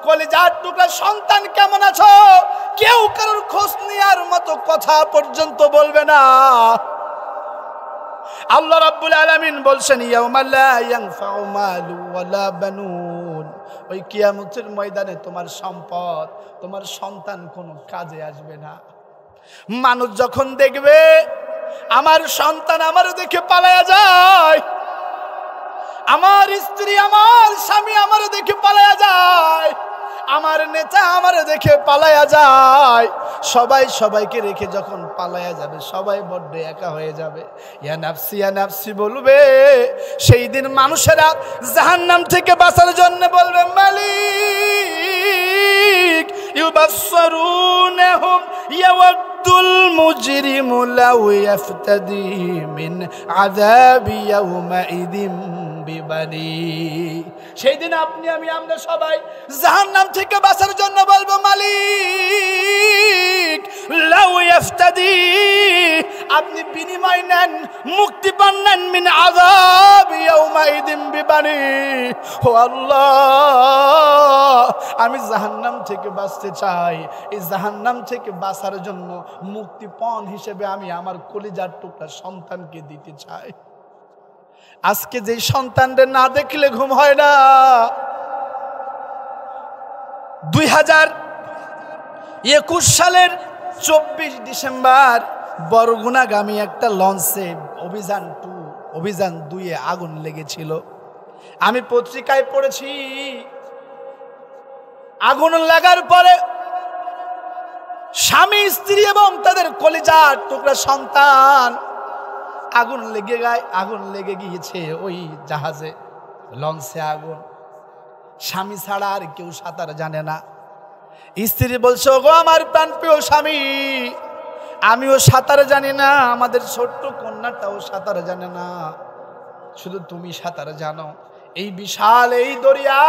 কলিজার টুকরা সন্তান কেমন আছো, কেউ কারোর খোঁজ নেওয়ার মতো কথা পর্যন্ত বলবে না। আল্লাহ রাব্বুল আলামিন বলছেন, ইয়াউমা লা ইয়ানফাউ মালু ওয়ালা বানুন, ওই কিয়ামতের ময়দানে তোমার সম্পদ, তোমার সন্তান কোনো কাজে আসবে না। মানুষ যখন দেখবে আমার সন্তান আমার দেখে পালায়া যায়, আমার স্ত্রী আমার স্বামী আমার দেখে পালায়া যায়, আমার নেতা আমার দেখে পালায়া যায়, সবাই সবাইকে রেখে যখন পালায়া যাবে, সবাই বড্ড একা হয়ে যাবে, ইয়া নাফসি বলবে। সেই দিন মানুষেরা জাহান্নাম থেকে বাঁচার জন্য বলবে, মালিক ইউবাসসিরুনহুম ইয়াওয়াদ্দুল মুজরিমু লাউ ইয়াফতাদি মিন আযাবি ইয়াউমাইদিন বিবানি। সেই দিন আমরা সবাই জাহান্নাম থেকে বাঁচার জন্য বলবো, মালিক লাউ ইয়াফতাদি, আপনি বিনিময় নেন, মুক্তি পান নেন, মিন আযাবি ইয়াউমাইদিন বিবানি। ও আল্লাহ, আমি জাহান্নাম থেকে বাঁচতে চাই, এই জাহান্নাম থেকে বাঁচার জন্য মুক্তিপণ হিসেবে আমি আমার কলিজার টুকরা সন্তানকে দিতে চাই। আজকে যে সন্তানদের না দেখলে ঘুম হয় না। 2021 সালের 24 ডিসেম্বর বরগুনাগামী একটা লঞ্চে অভিযান 2 আগুন লেগেছিল। আমি পত্রিকায় পড়েছি, আগুন লাগার পরে স্বামী স্ত্রী এবং তাদের কলিজার টুকরা সন্তান আগুন লেগে গিয়েছে। ওই জাহাজে, লঞ্চে আগুন, স্বামী ছাড়া আর কেউ সাঁতার জানে না। স্ত্রী বলছে, ওগো আমার প্রাণপ্রিয় স্বামী, আমিও সাঁতার জানি না, আমাদের ছোট্ট কন্যাটাও সাঁতার জানে না, শুধু তুমি সাঁতার জানো। এই বিশাল এই দরিয়া,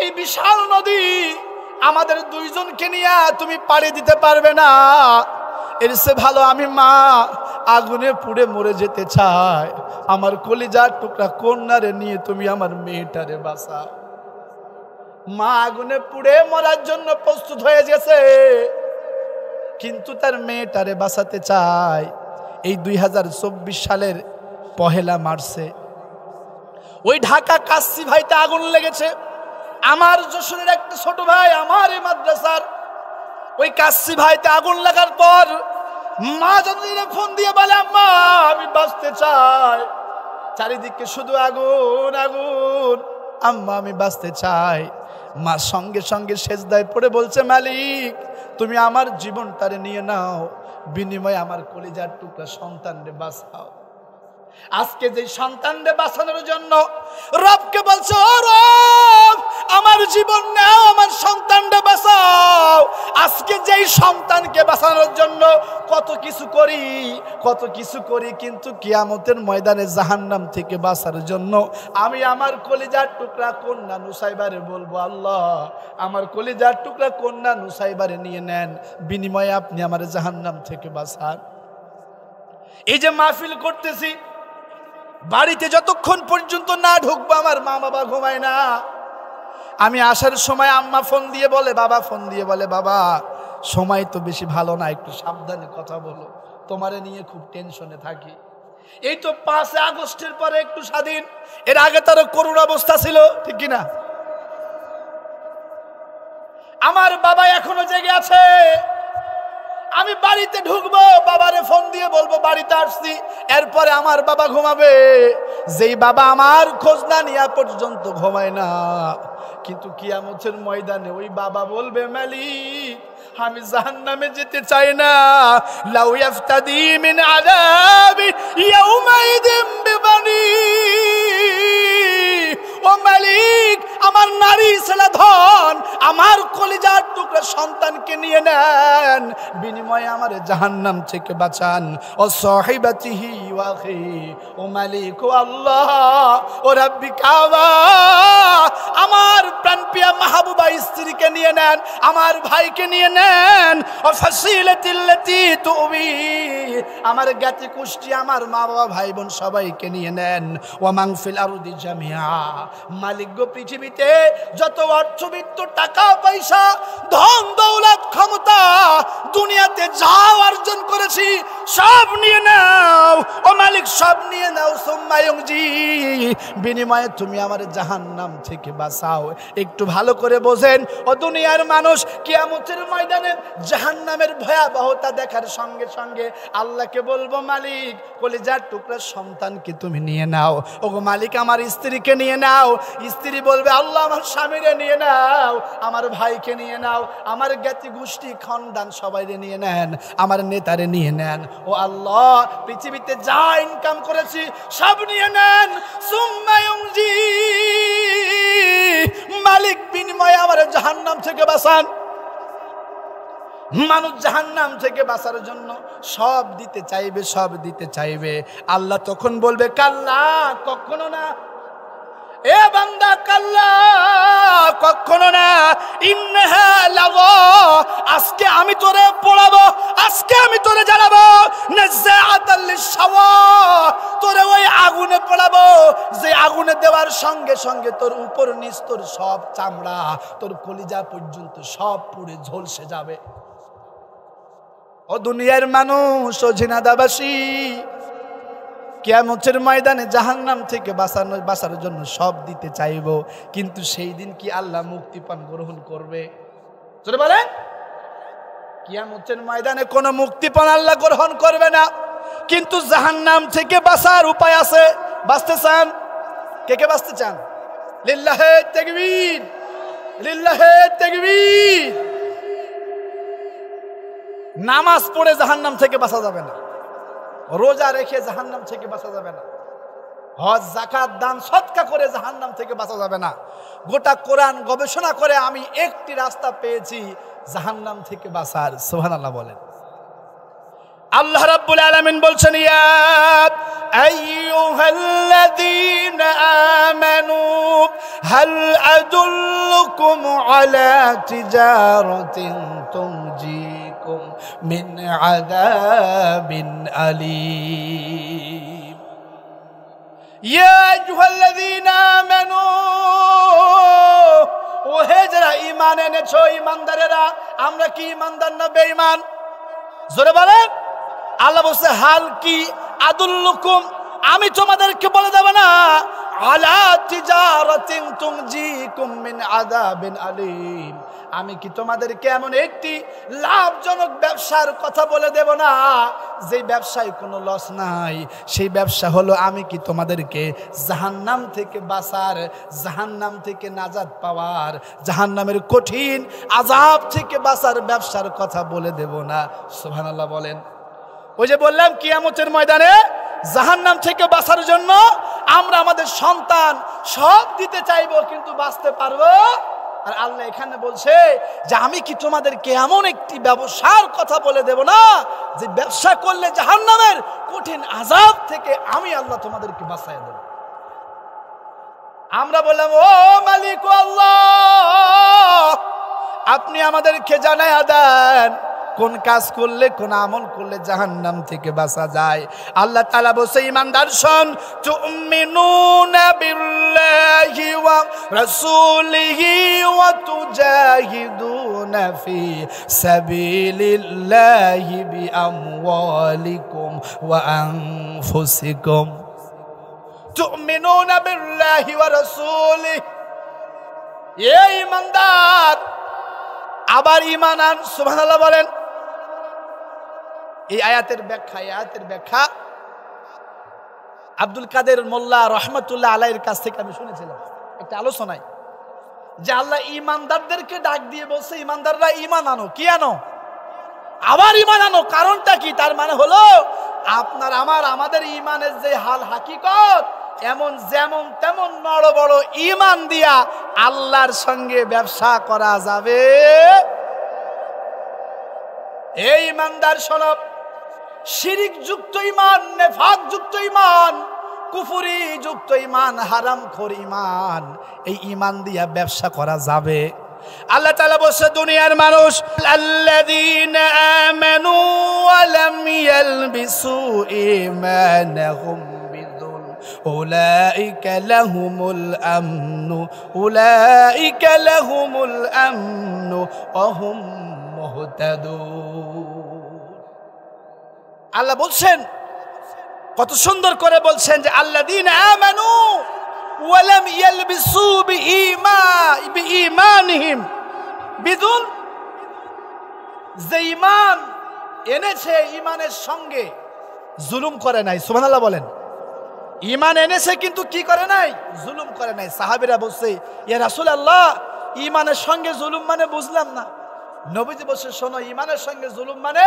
এই বিশাল নদী, আমাদের দুইজনকে নিয়ে তুমি পাড়ি দিতে পারবে না। এর চেয়ে ভালো আমি মা আগুনে পুড়ে মরে যেতে চাই, আমার কলিজার টুকরা কন্যারে নিয়ে তুমি আমার মেয়েটারে বাঁচাও। মা আগুনে পুড়ে মরার জন্য প্রস্তুত হয়ে গেছে, কিন্তু তার মেয়েটারে বাঁচাতে চায়। এই 2024 সালের 1 মার্চে ওই ঢাকা কাচ্চি ভাইতে আগুন লেগেছে। আমার যশোরের একটা ছোট ভাই, আমার এই মাদ্রাসার, ওই কাচ্চি ভাইতে আগুন লাগার পর মা যতদিনে ফোন দিয়ে বলে আম্মা আমি বাঁচতে চাই, চারিদিকে শুধু আগুন আগুন, আম্মা আমি বাঁচতে চাই। মা সঙ্গে সঙ্গে সেজদায় পড়ে বলছে মালিক তুমি আমার জীবনটারে নিয়ে নাও, বিনিময়ে আমার কলিজার টুকরা সন্তানরে বাঁচাও। আজকে যে সন্তানরে বাঁচানোর জন্য রবকে বলছে ও রব আমার জীবন নাও, আমার সন্তানরে বাঁচাও। আজকে যেই সন্তানকে বাঁচানোর জন্য কত কিছু করি কিন্তু কিয়ামতের ময়দানে জাহান্নাম থেকে বাঁচার জন্য আমি আমার কলিজার টুকরা কন্যা নুসাইবারে বলবো আল্লাহ আমার কলিজার টুকরা কন্যা নুসাইবারে নিয়ে নেন, বিনিময়ে আপনি আমার জাহান্নাম থেকে বাঁচান। এই যে মাহফিল করতেছি, বাড়িতে যতক্ষণ পর্যন্ত না ঢুকবো আমার মা বাবা ঘুমায় না। আমি আসার সময় আম্মা ফোন দিয়ে বলে বাবা সময় তো বেশি ভালো না, একটু সাবধানে কথা বলো, তোমারে নিয়ে খুব টেনশনে থাকি। এই তো 5 আগস্টের পরে একটু স্বাধীন, এর আগে তার করুণ অবস্থা ছিল, ঠিক কিনা? আমার বাবা এখনো জেগে আছে। আমি বাড়িতে ঢুকবো, বাবারে ফোন দিয়ে বলবো বাড়িতে আসছি, এরপরে আমার বাবা ঘুমাবে। যেই বাবা আমার খোঁজ না নেওয়া পর্যন্ত ঘুমায় না, কিন্তু কিয়ামতের ময়দানে ওই বাবা বলবে মালিক আমি জাহান্নামে যেতে চাই না। লাউ ইয়াফতাদি মিন আযাবি ইয়াউমাইদিন বিবানি, ও মালিক আমার নারী ছেলে ধন আমার কলিজার টুকরা সন্তানকে নিয়ে নেন, বিনিময়ে আমার জাহান্নাম থেকে বাঁচান। ও সাহিবাতিহি ওয়া আখি, ও মালিক ও আল্লাহ ও রাব্বি কাবা আমার প্রাণপ্রিয়া মাহবুবা স্ত্রীকে নিয়ে নেন, আমার ভাইকে নিয়ে নেন। ও ফাসিলাতিল্লাতি তুবি আমার জ্ঞাতি কুষ্টি আমার মা বাবা ভাই বোন সবাইকে নিয়ে নেন। ওয়া মাগফিল আরদি জামিআ মালিক গো পৃথিবীতে যত অর্থবিত্ত টাকা পয়সা ধন দৌলত ক্ষমতা দুনিয়াতে যা অর্জন করেছি সব নিয়ে নাও ও মালিক, সব নিয়ে নাও। সুম্মা ইউনজি বিনিময়ে তুমি আমার জাহান্নাম থেকে বাঁচাও। একটু ভালো করে বোঝেন ও দুনিয়ার মানুষ, কিয়ামতের ময়দানে জাহান্নামের ভয়াবহতা দেখার সঙ্গে সঙ্গে আল্লাহকে বলবো মালিক কলিজার টুকরা সন্তানকে তুমি নিয়ে নাও, ওগো মালিক আমার স্ত্রীকে নিয়ে নাও। স্ত্রী বলবে আল্লাহ আমার স্বামীরে নিয়ে নাও, আমার ভাইকে নিয়ে নাও, আমার জ্ঞাতি গোষ্ঠী খানদান সবাইরে নিয়ে নেন, আমার নেতারে নিয়ে নেন। ও আল্লাহ পৃথিবীতে যা ইনকাম করেছি সব নিয়ে নেন। সুম্মা ইউনজি মালিক বিনিময়ে আমার জাহান্নাম থেকে বাঁচান। মানুষ জাহান্নাম থেকে বাঁচার জন্য সব দিতে চাইবে, আল্লাহ তখন বলবে কাল্লা কখনো না, এ বান্দা কাল্লা কখনো না, ইন্নাহা লাযা আজকে আমি তোরে পোড়াবো, আজকে আমি তোরে জ্বালাবো, নাযাআতাল লিশাওয়া তোরে ওই আগুনে পোড়াবো যে আগুনে দেওয়ার সঙ্গে সঙ্গে তোর উপর নিচ তোর সব চামড়া তোর কলিজা পর্যন্ত সব পুড়ে ঝলসে যাবে। ও দুনিয়ার মানুষ ও ঝিনাদাবাসী, কিয়ামতের ময়দানে জাহান্নাম থেকে বাঁচার জন্য সব দিতে চাইব, কিন্তু সেই দিন কি আল্লাহ মুক্তিপণ গ্রহণ করবে? জোরে বলেন। কিয়ামতের ময়দানে কোনো মুক্তিপণ আল্লাহ গ্রহণ করবে না, কিন্তু জাহান্নাম থেকে বাঁচার উপায় আছে। বাঁচতে চান? কে কে বাঁচতে চান? লিল্লাহে তাকবীর, লিল্লাহে তাকবীর। নামাজ পড়ে জাহান্নাম থেকে বাঁচা যাবে না, রোজা রেখে জাহান্নাম থেকে বাঁচা যাবে না, হজ যাকাত দান সদকা করে জাহান্নাম থেকে বাঁচা যাবে না। গোটা কোরআন গবেষণা করে আমি একটি রাস্তা পেয়েছি জাহান্নাম থেকে বাঁচার। সুবহানাল্লাহ বলেন। আল্লাহ রাব্বুল আলামিন বলছেন ইয়া আইয়ুহাল্লাযীনা আমানু হাল আদুল্লুকুম আলা তিজারাতিন তুনজিকুম মিন আযাবিন আলীম। ইয়া আইয়ুহাল্লাযীনা আমানু, ও হে যারা ঈমান এনেছো, ঈমানদারেরা। আমরা কি ঈমানদার না বেঈমান? জোরে বলেন। আল্লাহ বলছে হাল কি আদুল্লুকুম, আমি তোমাদেরকে বলে দেব না, আলা তিজারাতিন তুনজিকুম মিন আযাবিন আলীম, আমি কি তোমাদেরকে এমন একটি লাভজনক ব্যবসার কথা বলে দেব না যে ব্যবসায় কোনো লস নাই? সেই ব্যবসা হলো আমি কি তোমাদেরকে জাহান্নাম থেকে বাঁচার, জাহান্নাম থেকে নাজাত পাওয়ার, জাহান্নামের কঠিন আযাব থেকে বাঁচার ব্যবসার কথা বলে দেব না? সুবহানাল্লাহ বলেন। ওই যে বললাম কিয়ামতের ময়দানে জাহান্নাম থেকে বাঁচার জন্য আমরা আমাদের সন্তান সব দিতে চাইবো, কিন্তু বাঁচতে পারবো? আর আল্লাহ এখানে বলছে যে আমি কি তোমাদেরকে এমন একটি ব্যবসার কথা বলে দেব না যে ব্যবসা করলে জাহান্নামের কঠিন আযাব থেকে আমি আল্লাহ তোমাদেরকে বাঁচায় দেব। আমরা বললাম, ও মালিক আল্লাহ, আপনি আমাদেরকে জানায়া দেন কোন কাজ করলে, কোন আমল করলে জাহান্নাম থেকে বাঁচা যায়। আল্লাহ তাআলা বলছে, ঈমানদার শোন, তুমিনুনা বিল্লাহি ওয়া রাসূলিহি ওয়া তুজাহিদুনা ফি সাবিলিল্লাহি বিআমওয়ালিকুম ওয়া আনফুসিকুম। তুমিনুনা বিল্লাহি ওয়া রাসূলিহি, এই ঈমানদার আবার ঈমান আন। সুবহানাল্লাহ বলেন। এই আয়াতের ব্যাখ্যা আব্দুল কাদের মোল্লা রহমতুল্লাহ আলাইহির কাছ থেকে আমি শুনেছিলাম একটা আলোচনায়, যে আল্লাহ ঈমানদারদেরকে ডাক দিয়ে বলছে, ঈমানদাররা ঈমান আনো। কি আনো? আবার ঈমান আনো। কারণটা কি? তার মানে হলো আপনার আমাদের ঈমানের যে হাল হাকিকত, এমন যেমন তেমন বড় বড় ঈমান দিয়া আল্লাহর সঙ্গে ব্যবসা করা যাবে। এই ঈমানদার শোনো, শিরিক যুক্ত ঈমান, নেফাক যুক্ত ঈমান, কুফরি যুক্ত ঈমান, হারামখোর ঈমান, এই ঈমান দিয়া ব্যবসা করা যাবে। আল্লাহ তাআলা বলছে, দুনিয়ার মানুষ, আল্লাযীনা আমানু ওয়া লাম ইয়ালবিসু ঈমানাহুম বিযুলম উলাইকা লাহুমুল আমনু উলাইকা লাহুমুল আমনু ওয়া হুম মুহতাদুন। আল্লাহ বলছেন, কত সুন্দর করে বলছেন যে আল্লাযীনা আমানু ওয়া লাম ইয়ালবিসু বিঈমানিহিম বিযুলম, যে ঈমান এনেছে ঈমানের সঙ্গে জুলুম করে নাই। সুবহানাল্লাহ বলেন। ঈমান এনেছে কিন্তু কি করে নাই? জুলুম করে নাই। সাহাবীরা বলছে, ইয়া রাসূলুল্লাহ, ঈমানের সঙ্গে জুলুম মানে বুঝলাম না। নবীজি বলছে, শোনো, ঈমানের সঙ্গে জুলুম মানে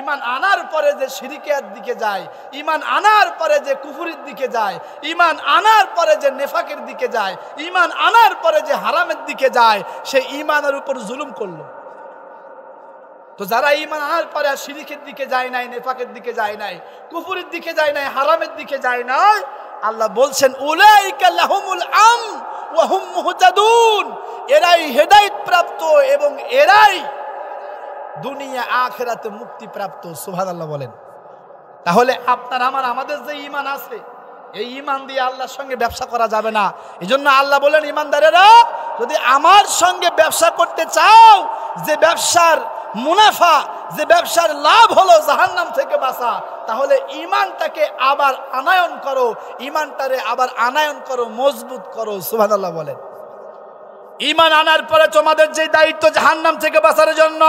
ঈমান আনার পরে যে শিরকের দিকে যায়, ঈমান আনার পরে যে কুফরির দিকে যায়, ঈমান আনার পরে যে নেফাকের দিকে যায়, ঈমান আনার পরে যে হারামের দিকে যায়, সে ঈমানের উপর জুলুম করলো। তো যারা ঈমান আনার পরে শিরকের দিকে যায় নাই, নেফাকের দিকে যায় নাই, কুফরির দিকে যায় নাই, হারামের দিকে যায় নাই, আল্লাহ বলছেন, উলাইকা লাহুমুল আমন ওয়া হুম মুহতাদুন, এরাই হেদায়েত প্রাপ্ত এবং এরাই দুনিয়া আখিরাতে মুক্তি প্রাপ্ত। সুবহানাল্লাহ বলেন। তাহলে আপনার আমাদের যে ঈমান আছে, এই ঈমান দিয়ে আল্লাহর সঙ্গে ব্যবসা করা যাবে না। এজন্য আল্লাহ বলেন, ঈমানদারেরা, যদি আমার সঙ্গে ব্যবসা করতে চাও, যে ব্যবসার মুনাফা, যে ব্যবসার লাভ হলো জাহান্নাম থেকে বাঁচা, তাহলে ঈমানটাকে আবার আনায়ন করো, ঈমানটারে আবার আনায়ন করো, মজবুত করো। সুবহানাল্লাহ বলেন। ঈমান আনার পরে তোমাদের যে দায়িত্ব জাহান্নাম থেকে বাঁচার জন্য,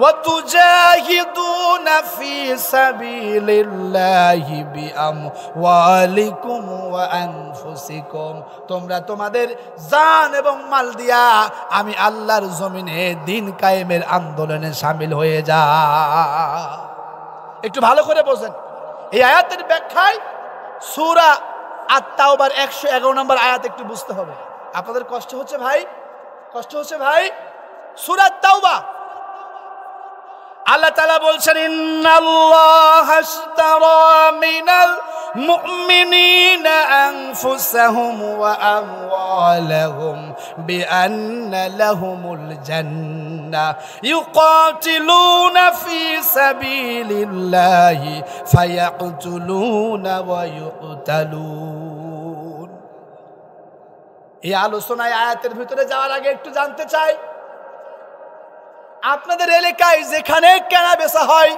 وَتُجَاهِدُونَ فِي سَبِيلِ اللَّهِ بِأَمْوَالِكُمْ وَأَنفُسِكُمْ, তোমরা তোমাদের জান এবং মাল দিয়া আমি আল্লাহর জমিনে দিন কায়েমের আন্দোলনে শামিল হয়ে যা। একটু ভালো করে বোঝেন। এই আয়াতের ব্যাখ্যায় সূরা আত-তাওবার 111 নম্বর আয়াত একটু বুঝতে হবে। আপনাদের কষ্ট হচ্ছে ভাই? কষ্ট হচ্ছে ভাই? সূরা আত-তাওবা আল্লাহ তাআলা বলছেন, ইন্নাল্লাহা আশতারা মিনাল মুমিনিনা আনফুসাহুম ওয়া আমওয়ালাহুম বিআন্না লাহুমুল জান্নাহ ইউকাতিলুনা ফি সাবিলিল্লাহি ফায়াকতুলুনা ওয়া ইউকতালুন। এই আলোচনায় আয়াতের ভিতরে যাওয়ার আগে একটু জানতে চাই, আপনাদের এলাকায় যেখানে কেনা বেচা হয়,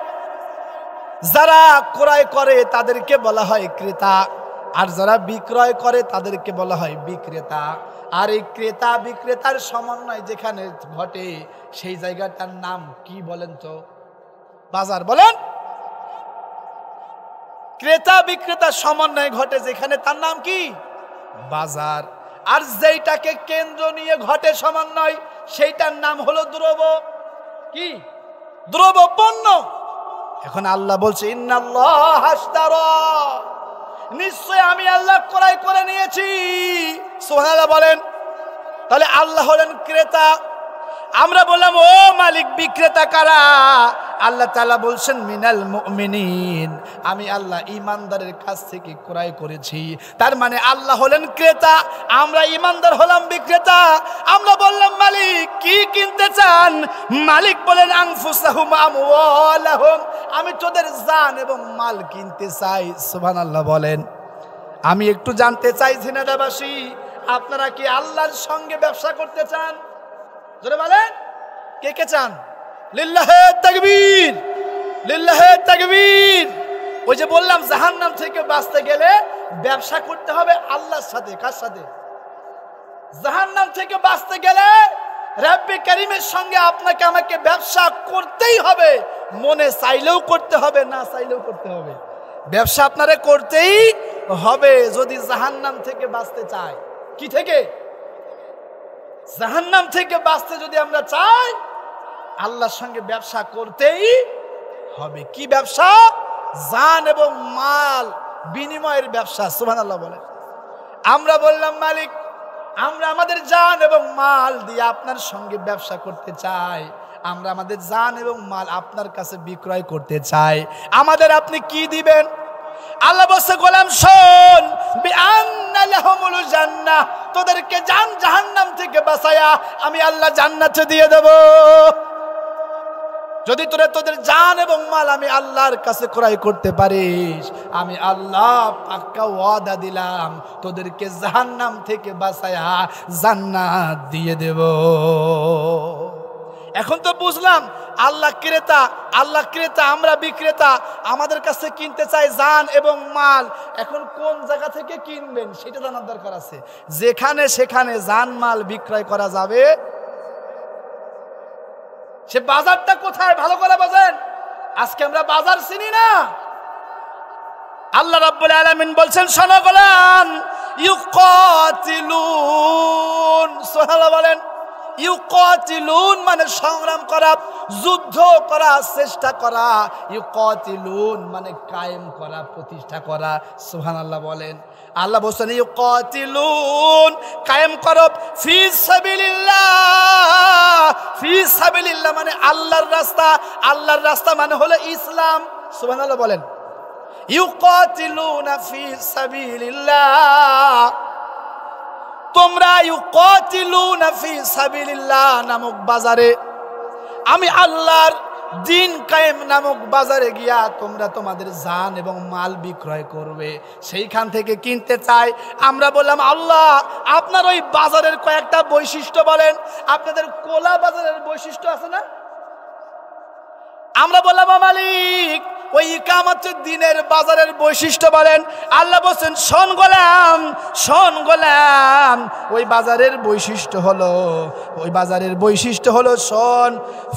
যারা ক্রয় করে তাদেরকে বলা হয় ক্রেতা, আর যারা বিক্রয় করে তাদেরকে বলা হয় বিক্রেতা। আর এই ক্রেতা বিক্রেতার সমন্বয় যেখানে ঘটে সেই জায়গাটার নাম কি বলেন তো? বাজার। বলেন। ক্রেতা বিক্রেতার সমন্বয় ঘটে যেখানে, তার নাম কি? বাজার। আর যেইটাকে কেন্দ্র নিয়ে ঘটে সমন্বয়, সেইটার নাম হলো দ্রব্য। কি? দ্রব্য, পণ্য। এখন আল্লাহ বলছে ইন্নাল্লাহ আশতারা, নিশ্চয় আমি আল্লাহ ক্রয় করে নিয়েছি। সুবহানাল্লাহ বলেন। তাহলে আল্লাহ হলেন ক্রেতা। আমরা বললাম ও মালিক বিক্রেতা কারা? আল্লাহ তাআলা বলছেন মিনাল মুমিনিন, আমি আল্লাহ ঈমানদারের কাছ থেকে ক্রয় করেছি। তার মানে আল্লাহ হলেন ক্রেতা, আমরা ঈমানদার হলাম বিক্রেতা। আমরা বললাম মালিক কি কিনতে চান? মালিক বলেন আনফুসাহুম আমওয়ালাহুম, আমি তোদের জান এবং মাল কিনতে চাই। সুবহানাল্লাহ বলেন। আমি একটু জানতে চাই ঝিনাইদহবাসী, আপনারা কি আল্লাহর সঙ্গে ব্যবসা করতে চান? জোরে বলেন, কে কে চান? লিল্লাহে তাকবীর, লিল্লাহে তাকবীর। ওই যে বললাম জাহান্নাম থেকে বাঁচতে গেলে ব্যবসা করতে হবে আল্লাহর সাথে। কার সাথে? জাহান্নাম থেকে বাঁচতে গেলে রব্বে কারীমের সঙ্গে আপনাকে আমাকে ব্যবসা করতেই হবে। মনে চাইলেও করতে হবে, না চাইলেও করতে হবে। ব্যবসা আপনারে করতেই হবে যদি জাহান্নাম থেকে বাঁচতে চাই। কি থেকে? জাহান্নাম থেকে বাঁচতে যদি আমরা চাই, আল্লাহর সঙ্গে ব্যবসা করতেই হবে। কি ব্যবসা? জান এবং মাল বিনিময়ের ব্যবসা। সুবহানাল্লাহ বলেন। আমরা বললাম মালিক, আমরা আমাদের জান এবং মাল দিয়ে আপনার সঙ্গে ব্যবসা করতে চাই। আমরা আমাদের জান এবং মাল আপনার কাছে বিক্রয় করতে চাই। আমাদের আপনি কি দিবেন? আল্লাহ বলছে গোলাম শোন, বিআন্না লাহুমুল জান্নাহ, তোদেরকে জাহান্নাম থেকে বাঁচায়া আমি আল্লাহ জান্নাতে দিয়ে দেব। যদি তোরা তোদের জান এবং মাল আমি আল্লাহর কাছে ক্রয় করতে পারিস, আমি আল্লাহ পাক্কা ওয়াদা দিলাম তোদেরকে জাহান্নাম থেকে বাঁচায়া জান্নাত দিয়ে দেব। এখন তো বুঝলাম আল্লাহ ক্রেতা, আল্লাহ ক্রেতা, আমরা বিক্রেতা। আমাদের কাছে কিনতে চাই জান এবং মাল। এখন কোন জায়গা থেকে কিনবেন সেটা জানার দরকার আছে। যেখানে সেখানে জান মাল বিক্রয় করা যাবে, সে বাজারটা কোথায় ভালো করে বোঝেন। আজকে আমরা বাজার চিনি না। আল্লাহ রাব্বুল আলামিন বলছেন শোনো গোলাম, ইউকাতিলুন। সুবহানাল্লাহ বলেন। ইউকাতিলুন মানে সংগ্রাম করা, যুদ্ধ করা, চেষ্টা করা। ইউকাতিলুন মানে কায়েম করা, প্রতিষ্ঠা করা। সুবহানাল্লাহ বলেন। আল্লাহ বলেন ইউকাতিলুন, কায়েম করো ফি সাবিলিল্লাহ। ফি সাবিলিল্লাহ মানে আল্লাহর রাস্তা। আল্লাহর রাস্তা মানে হলো ইসলাম। সুবহানাল্লাহ বলেন। ইউকাতিলুনা ফি সাবিলিল্লাহ, তোমরা ইউকাতিলুনা ফি সাবিলিল্লাহ নামক বাজারে, আমি আল্লাহর দিন কায়েম নামক বাজারে গিয়া তোমরা তোমাদের জান এবং মাল বিক্রয় করবে। সেইখান থেকে কিনতে চাই। আমরা বললাম আল্লাহ আপনার ওই বাজারের কয়েকটা বৈশিষ্ট্য বলেন। আপনাদের কোলা বাজারের বৈশিষ্ট্য আছে না? আমরা বললাম মালিক ওই ইকামতের দিনের বাজারের বৈশিষ্ট্য বলেন। আল্লাহ বলছেন শোন গোলাম, শোন গোলাম, ওই বাজারের বৈশিষ্ট্য হলো, ওই বাজারের বৈশিষ্ট্য হলো শোন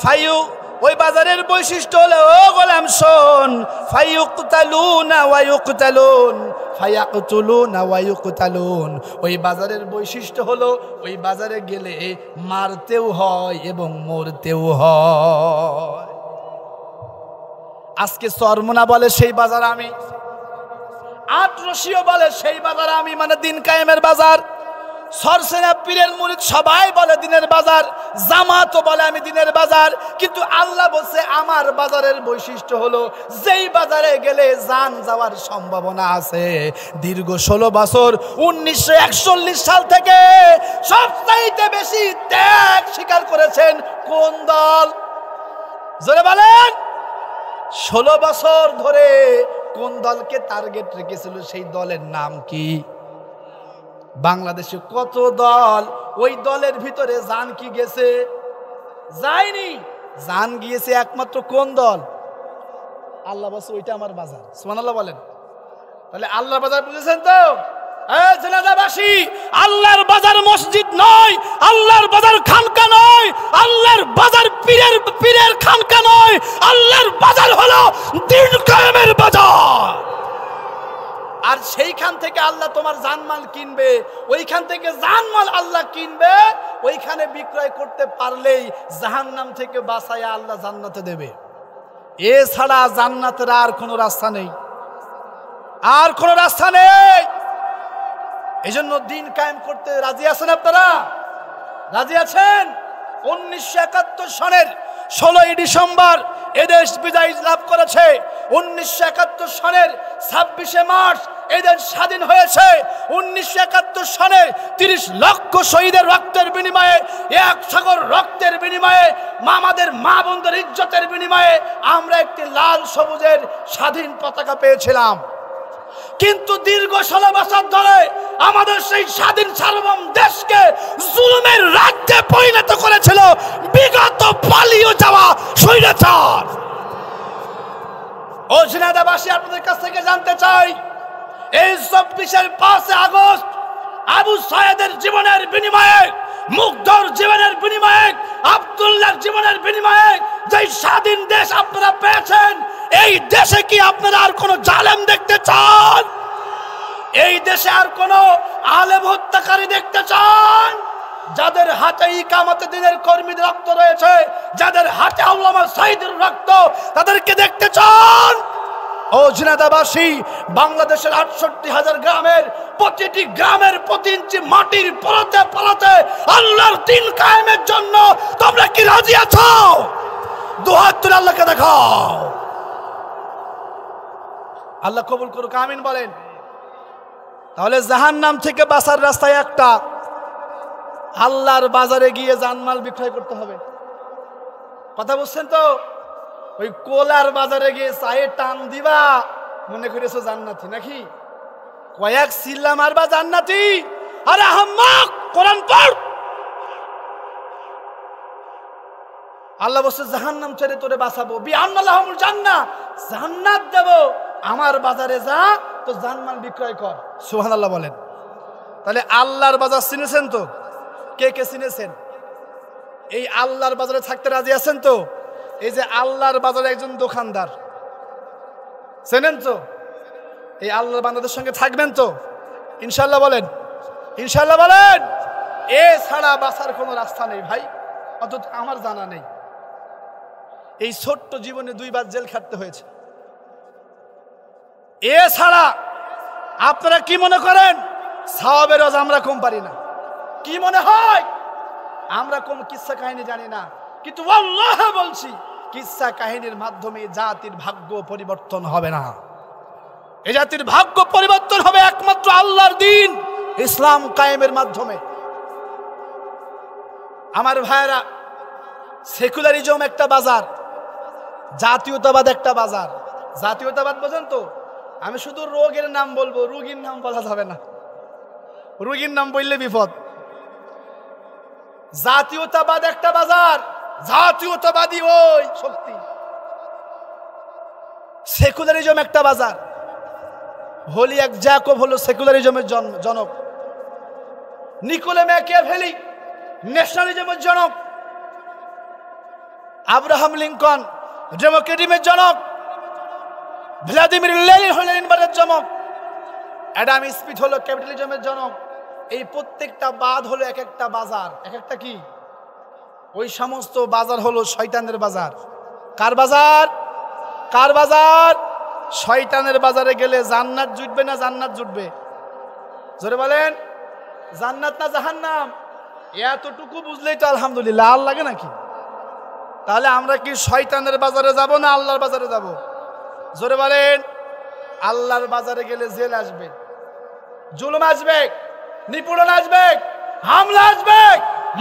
ফায়ু, ওই বাজারের বৈশিষ্ট্য হলো ও গোলাম শোন, ফায়ুকতালুনা ওয়া ইউকতালুন, ফায়াকতুলুনা ওয়া ইউকতালুন। ওই বাজারের বৈশিষ্ট্য হলো ওই বাজারে গেলে মারতেও হয় এবং মরতেও হয়। আজকে চরমোনা বলে সেই বাজার আমি, আটরশিও বলে সেই বাজার আমি, মানে দিন কায়েমের বাজার। সরসেনা পীরের মুরিদ সবাই বলে দিনের বাজার, জামাতও বলে আমি দিনের বাজার। কিন্তু আল্লাহ বলছে আমার বাজারের বৈশিষ্ট্য হলো যেই বাজারে গেলে জান যাওয়ার সম্ভাবনা আছে। দীর্ঘ 16 বছর 1941 সাল থেকে সবচাইতে বেশি ত্যাগ স্বীকার করেছেন কোন দল? জোরে বলেন। 16 বছর ধরে কোন দলকে টার্গেট রেখেছিল, সেই দলের নাম কি? বাংলাদেশে কত দল, ওই দলের ভিতরে জান কি গেছে? যায়নি। জান গিয়েছে একমাত্র কোন দল? আল্লাহ বলছে ওইটা আমার বাজার। সুবহানাল্লাহ বলেন। তাহলে আল্লাহর বাজার বুঝেছেন তো? জেনাদাবাসী, আল্লাহর বাজার মসজিদ নয়, আল্লাহর বাজার খানকা নয়, আল্লাহর বাজার পীরের খানকা নয়, আল্লাহর বাজার হলো দ্বীন কায়েমের বাজার। আর সেইখান থেকে আল্লাহ তোমার জানমাল কিনবে, ওইখান থেকে জানমাল আল্লাহ কিনবে, ওইখানে বিক্রয় করতে পারলেই জাহান্নাম থেকে বাঁচায়া আল্লাহ জান্নাতে দেবে। এছাড়া জান্নাতের আর কোনো রাস্তা নেই, আর কোনো রাস্তা নেই। এই জন্য দিন কায়েম করতে রাজি আছেন আপনারা? রাজি আছেন? 1971 সনের 16ই ডিসেম্বর এদেশ বিজয় লাভ করেছে। 1971 সনের 26শে মার্চ এদেশ স্বাধীন হয়েছে। 1971 সনের 30 লক্ষ শহীদের রক্তের বিনিময়ে, 1 সাগর রক্তের বিনিময়ে, আমাদের মা বোনদের ইজ্জতের বিনিময়ে আমরা একটি লাল সবুজের স্বাধীন পতাকা পেয়েছিলাম। কিন্তু দীর্ঘ 16 বছর ধরে আমাদের সেই স্বাধীন সার্বভৌম দেশকে জুলুমের রাজ্যে পরিণত করেছিল বিগত পালিয়ে যাওয়া স্বৈরাচার। ও ঝিনাইদহবাসী, আপনাদের কাছ থেকে জানতে চাই, এই 24 5 আগস্ট আবু সায়েদের জীবনের বিনিময়ে, মুগ্ধর জীবনের বিনিময়ে, আব্দুল্লাহর জীবনের বিনিময়ে যে স্বাধীন দেশ আপনারা পেয়েছেন, এই দেশে কি আপনারা আর কোন জালেম দেখতে চান? এই দেশে আর কোন আলেম হত্যাকারী দেখতে চান? যাদের হাতে ইকামতে দ্বীনের কর্মীদের রক্ত রয়েছে, যাদের হাতে আল্লামা সাঈদের রক্ত, তাদেরকে দেখতে চান? ও ঝিনাইদহবাসী, বাংলাদেশের 68,000 গ্রামের প্রতিটি গ্রামের প্রতি ইঞ্চি মাটির পরতে পরতে আল্লাহর দ্বীন কায়েমের জন্য তোমরা কি রাজি আছো? দুহাত তুলে আল্লাহকে দেখাও। আল্লাহ কবুল করুক, আমিন বলেন। তাহলে জাহান্নাম থেকে বাঁচার রাস্তায় একটা, আল্লাহর বাজারে গিয়ে জানমাল বিক্রয় করতে হবে। কথা বুঝছেন তো? ওই কোলার বাজারে গিয়ে চায়ে টান দিবা মনে করেছো জান্নাতি নাকি? কয়েক সিল্লা মারবা জান্নাতি? আরে আহম্মক, কোরআন পড়। আল্লাহ বলছে জাহান্নাম ছেড়ে তোরে বাঁচাবো, বিআন্নাল্লাহুল জান্নাহ, জান্নাত দেব। আমার বাজারে যা, তো জানমাল বিক্রয় কর। সুবহানাল্লাহ বলেন। তাহলে আল্লাহর বাজার চিনেছেন তো? কে কে চিনেছেন? এই আল্লাহর বাজারে থাকতে রাজি আছেন তো? এই যে আল্লাহর বাজারে একজন দোকানদার, চেনেন তো? এই আল্লাহর বান্দাদের সঙ্গে থাকবেন তো? ইনশাল্লাহ বলেন, ইনশাল্লাহ বলেন। এছাড়া বাঁচার কোনো রাস্তা নেই ভাই, অন্তত আমার জানা নেই। এই ছোট্ট জীবনে 2 বার জেল খাটতে হয়েছে। এছাড়া আপনারা কি মনে করেন সওয়াবের রোজ আমরা কম পারি না? কি মনে হয় আমরা কোন কিসসা কাহিনী জানি না? কিন্তু আল্লাহ বলছি, কিসসা কাহিনীর মাধ্যমে জাতির ভাগ্য পরিবর্তন হবে না। এই জাতির ভাগ্য পরিবর্তন হবে একমাত্র আল্লাহর দ্বীন ইসলাম কায়েমের মাধ্যমে। আমার ভাইরা, সেকুলারিজম একটা বাজার, জাতীয়তাবাদ একটা বাজার। জাতীয়তাবাদ বোঝেন তো? আমি শুধু রোগের নাম বলবো, রোগীর নাম বলা যাবে না, রোগীর নাম বললে বিপদ। জাতীয়তাবাদ একটা বাজার, জাতীয়তাবাদী ওই শক্তি। সেকুলারিজম একটা বাজার। হোলিয়াক জ্যাকব হলো সেকুলারিজমের জনক। নিকোলে ম্যাকিয়াভেলি ন্যাশনালিজমের জনক। আব্রাহাম লিঙ্কন ডেমোক্রেটিজমের জনক। ভ্লাদিমির লেনিন হলেন ইনভার্টের জনক। অ্যাডাম স্মিথ হলো ক্যাপিটালিজমের জনক। এই প্রত্যেকটা বাদ হলো এক একটা বাজার। এক একটা কি? ওই সমস্ত বাজার হলো শয়তানের বাজার। কার বাজার? কার বাজার? শয়তানের বাজারে গেলে জান্নাত জুটবে না জান্নাত জুটবে? জোরে বলেন, জান্নাত না জাহান্নাম? এতটুকু বুঝলেই তো আলহামদুলিল্লাহ। আর লাগে নাকি? তাহলে আমরা কি শয়তানের বাজারে যাব না আল্লাহর বাজারে যাব? জোরে বলেন। আল্লাহর বাজারে গেলে জেল আসবে, জুলুম আসবে, নিপীড়ন আসবে, হামলা আসবে,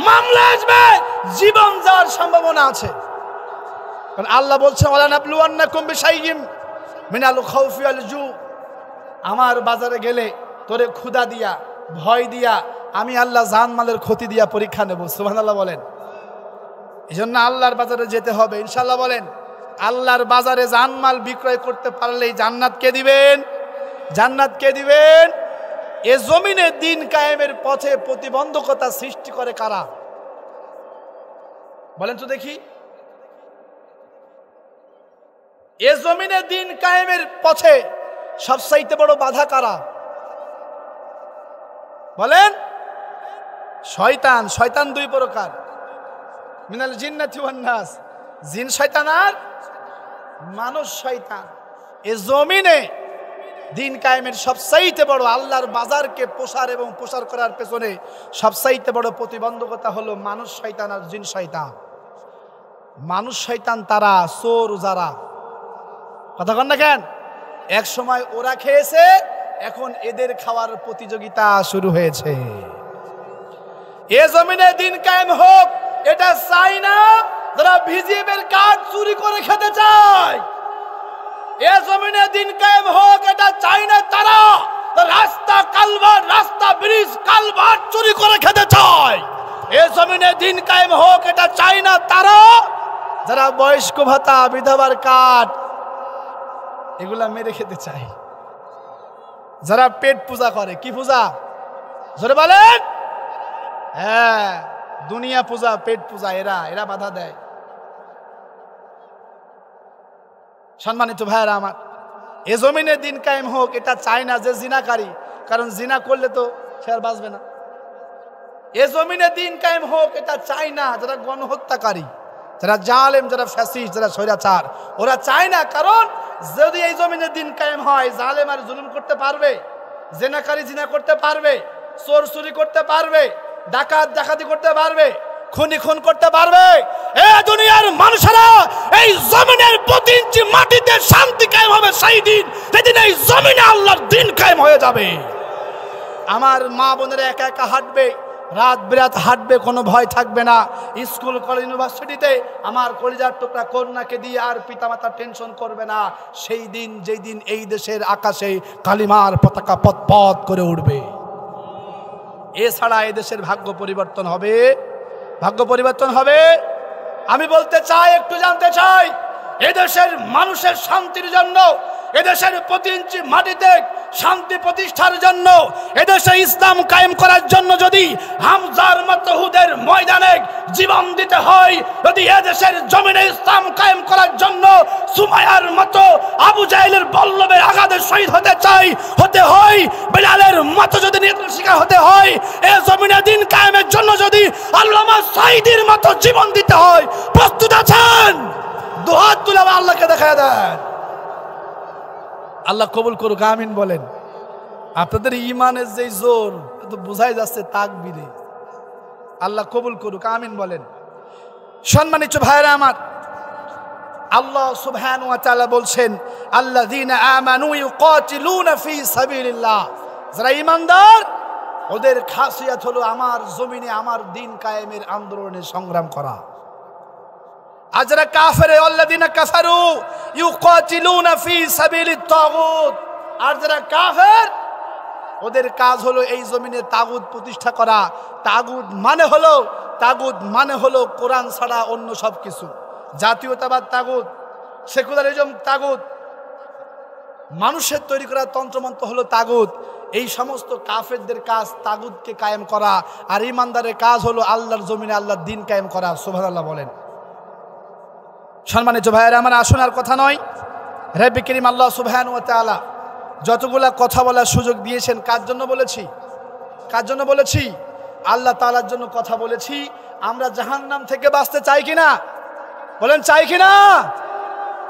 মামলা আসবে, জীবন যাওয়ার সম্ভাবনা আছে। কারণ আল্লাহ বলছেন ওয়ালা নাবলুওয়ান্নাকুম বিশাইইম মিনাল খাউফি ওয়াল জু। আমার বাজারে গেলে তোরে ক্ষুধা দিয়া, ভয় দিয়া, আমি আল্লাহ জানমালের ক্ষতি দিয়া পরীক্ষা নেব। সুবহানাল্লাহ বলেন। এই জন্য আল্লাহর বাজারে যেতে হবে, ইনশাল্লাহ বলেন। আল্লাহর বাজারে জানমাল বিক্রয় করতে পারলেই জান্নাত কে দিবেন? জান্নাত কে দিবেন? এ জমিনে দিন কায়েমের পথে প্রতিবন্ধকতা সৃষ্টি করে কারা? বলেন তো দেখি। এ জমিনে দিন কায়েমের পথে সবচাইতে বড় বাধা কারা? বলেন। শয়তান। শয়তান দুই প্রকার, মিনাল জিন্নাতি ওয়ান নাস, জিন শয়তান আর মানুষ শয়তান। এ জমিনে দিন কায়েমের সবচাইতে বড়, আল্লাহর বাজারকে প্রসার এবং প্রসার করার পেছনে সবচাইতে বড় প্রতিবন্ধকতা হলো মানুষ শয়তান আর জিন শয়তান। মানুষ শয়তান তারা চোর যারা, কথা কন না কেন? এক সময় ওরা খেয়েছে, এখন এদের খাওয়ার প্রতিযোগিতা শুরু হয়েছে। এ জমিনে দিন কায়েম হোক এটা চাই না যারা ভিজিএমের কার্ড চুরি করে খেতে চায়। এ জমিনে দিন কায়েম হোক এটা চাই না তারা রাস্তা কালভার্ট, রাস্তা ব্রিজ কালভার্ট চুরি করে খেতে চায়। এ জমিনে দিন কায়েম হোক এটা চাই না তারা যারা বয়স্ক ভাতা, বিধবার কার্ড এগুলা মেরে খেতে চায়। যারা পেট পূজা করে, কি পূজা জোরে বলেন? হ্যাঁ, দুনিয়া পূজা, পেট পূজা, এরা বাধা দেয়। সম্মানিত ভাইরা আমার, এ জমিনে দিন কায়েম হোক এটা চায় না যে জিনাকারী, কারণ জিনা করলে তো সে আর বাঁচবে না। এ জমিনে দিন কায়েম হোক এটা চায় না যারা গণহত্যাকারী, যারা জালেম, যারা ফ্যাসিস্ট, যারা স্বৈরাচার, ওরা চায় না। কারণ যদি এই জমিনে দিন কায়েম হয়, জালেম আর জুলুম করতে পারবে, জিনাকারী জিনা করতে পারবে, চোর চুরি করতে পারবে, ডাকাত ডাকাতি করতে পারবে, খুনি খুন করতে পারবে। এ দুনিয়ার মানুষেরা, এই জমিনের প্রতি ইঞ্চি মাটিতে শান্তি কায়েম হবে সেই দিন, সেদিন এই জমিনে আল্লাহর দিন কায়েম হয়ে যাবে। আমার মা বোনেরা একা একা হাঁটবে, রাত বিরাত হাঁটবে, কোনো ভয় থাকবে না। স্কুল কলেজ ইউনিভার্সিটিতে আমার কলিজার টুকরা কন্যাকে দিয়ে আর পিতামাতা টেনশন করবে না। সেই দিন, যেই দিন এই দেশের আকাশে কালিমার পতাকা পথ করে উঠবে। এছাড়া এই দেশের ভাগ্য পরিবর্তন হবে, ভাগ্য পরিবর্তন হবে। আমি বলতে চাই, একটু জানতে চাই, এদেশের মানুষের শান্তির জন্য, এদেশের প্রতি ইঞ্চি মাটিতে শান্তি প্রতিষ্ঠার জন্য, এদেশে ইসলাম কায়েম করার জন্য যদি হামজার মতো হুদের ময়দানে জীবন দিতে হয়, যদি এদেশের জমিনে ইসলাম কায়েম করার জন্য সুমাইয়ার মতো, আবু জাহেলের বল্লভের আঘাতে শহীদ হতে হয়, বিলালের মতো যদি নির্যাতনের শিকার হতে হয়, এ জমিনে দিন কায়েমের জন্য যদি আল্লামা সাঈদীর মতো জীবন দিতে হয়, প্রস্তুত আছেন? দুহাত তুলে আল্লাহকে দেখায় দেন। আল্লাহ কবুল করুক, আমিন বলেন। আপনাদের ইমানের যে জোর তো বোঝাই যাচ্ছে তাকবীরে। আল্লাহ কবুল করুক, আমিন বলেন। সম্মানিত ভাইরা আমার, আল্লাহ সুবহানাহু ওয়া তাআলা বলছেন, আল্লাযীনা আমানু ইউকাতিলুনা ফী সাবিলিল্লাহ, যারা ঈমানদার ওদের খাসিয়াত হলো আমার জমিনে আমার দিন কায়েমের আন্দোলনে সংগ্রাম করা। আর যারা কাফের, আল্লাযীনা কাফারু ইউকাতিলুনা ফী সাবিলিত তাগুত, আর যারা কাফের ওদের কাজ হলো এই জমিনে তাগুত প্রতিষ্ঠা করা। তাগুত মানে হলো কোরআন ছাড়া অন্য সব কিছু। জাতীয়তাবাদ তাগুত, সেকুলারিজম তাগুত, মানুষের তৈরি করা তন্ত্রমন্ত্র হলো তাগুত। এই সমস্ত কাফেরদের কাজ তাগুতকে কায়েম করা, আর ঈমানদারের কাজ হলো আল্লাহর জমিনে আল্লাহর দিন কায়েম করা। সুবহানাল্লাহ বলেন। সম্মানিত ভাইয়েরা আমার, আসুন আর কথা নয়, রব্বে করিম আল্লাহ সুবহানাহু ওয়া তাআলা যতগুলা কথা বলার সুযোগ দিয়েছেন, কার জন্য বলেছি? কার জন্য বলেছি? আল্লাহ তাআলার জন্য কথা বলেছি। আমরা জাহান্নাম থেকে বাঁচতে চাই কিনা? বলেন, চাই কিনা?